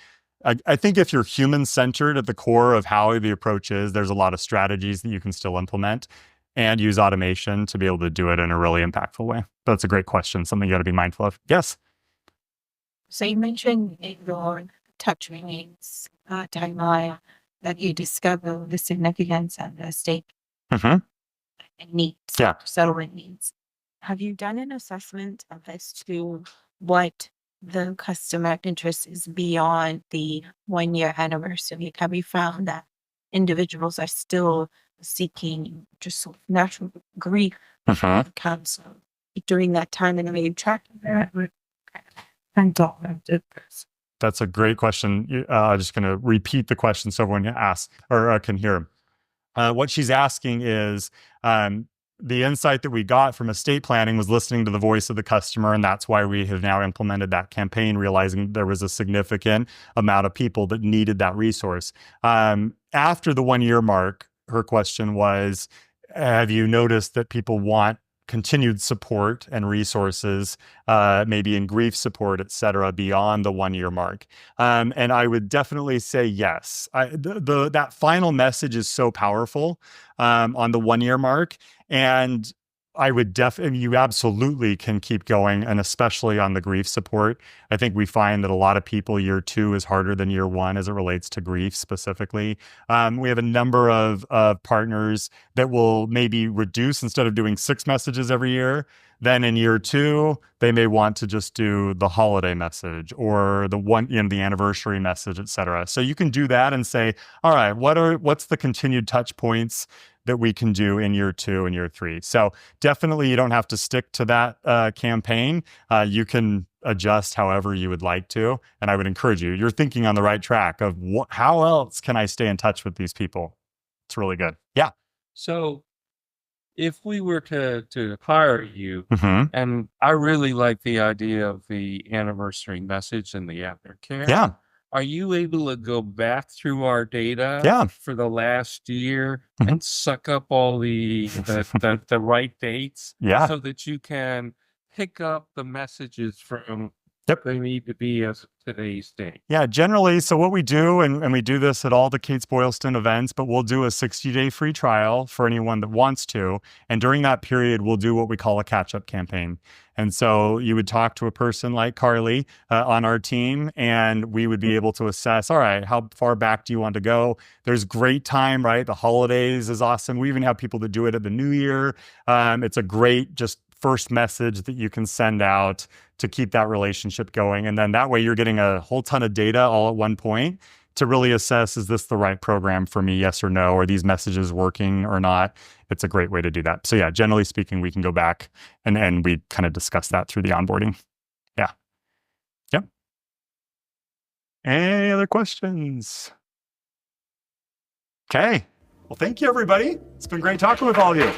I think if you're human-centered at the core of how the approach is, there's a lot of strategies that you can still implement and use automation to be able to do it in a really impactful way. That's a great question, something you got to be mindful of. Yes? So you mentioned in your touch readings timeline that you discover the significance and the stake and needs, settlement needs. Have you done an assessment as to what the customer interest is beyond the 1-year anniversary? Have you found that individuals are still seeking just sort of natural grief counsel during that time, and maybe tracking that? That's a great question. I'm just going to repeat the question so everyone asks or can hear. What she's asking is, the insight that we got from estate planning was listening to the voice of the customer, and that's why we have now implemented that campaign, realizing there was a significant amount of people that needed that resource. After the 1-year mark, her question was, have you noticed that people want continued support and resources, maybe in grief support, et cetera, beyond the 1-year mark? And I would definitely say yes. That final message is so powerful on the 1-year mark. And I would definitely, you absolutely can keep going, and especially on the grief support. I think we find that a lot of people, year 2 is harder than year 1 as it relates to grief specifically. We have a number of partners that will maybe reduce, instead of doing 6 messages every year, then in year 2, they may want to just do the holiday message or the anniversary message, et cetera. So you can do that and say, all right, what's the continued touch points that we can do in year 2 and year 3. So definitely you don't have to stick to that campaign. You can adjust however you would like to. And I would encourage you, you're thinking on the right track of how else can I stay in touch with these people? It's really good. Yeah. So if we were to hire you, and I really like the idea of the anniversary message and the aftercare. Yeah. Are you able to go back through our data for the last year and suck up all the right dates so that you can pick up the messages from they need to be as today's date? Yeah, generally, so what we do, and we do this at all the Kates-Boylston events, but we'll do a 60-day free trial for anyone that wants to. And during that period, we'll do what we call a catch-up campaign. And so you would talk to a person like Carly on our team, and we would be able to assess, all right, how far back do you want to go? There's great time, right? The holidays is awesome. We even have people that do it at the new year. It's a great just first message that you can send out to keep that relationship going. And then that way you're getting a whole ton of data all at one point to really assess, is this the right program for me? Yes or no? Are these messages working or not? It's a great way to do that. So yeah, generally speaking, we can go back and we kind of discuss that through the onboarding. Yeah. Yep. Any other questions? Okay. Well, thank you, everybody. It's been great talking with all of you.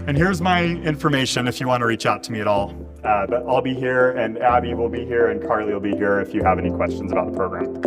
And here's my information if you want to reach out to me at all. But I'll be here, and Abby will be here, and Carly will be here if you have any questions about the program.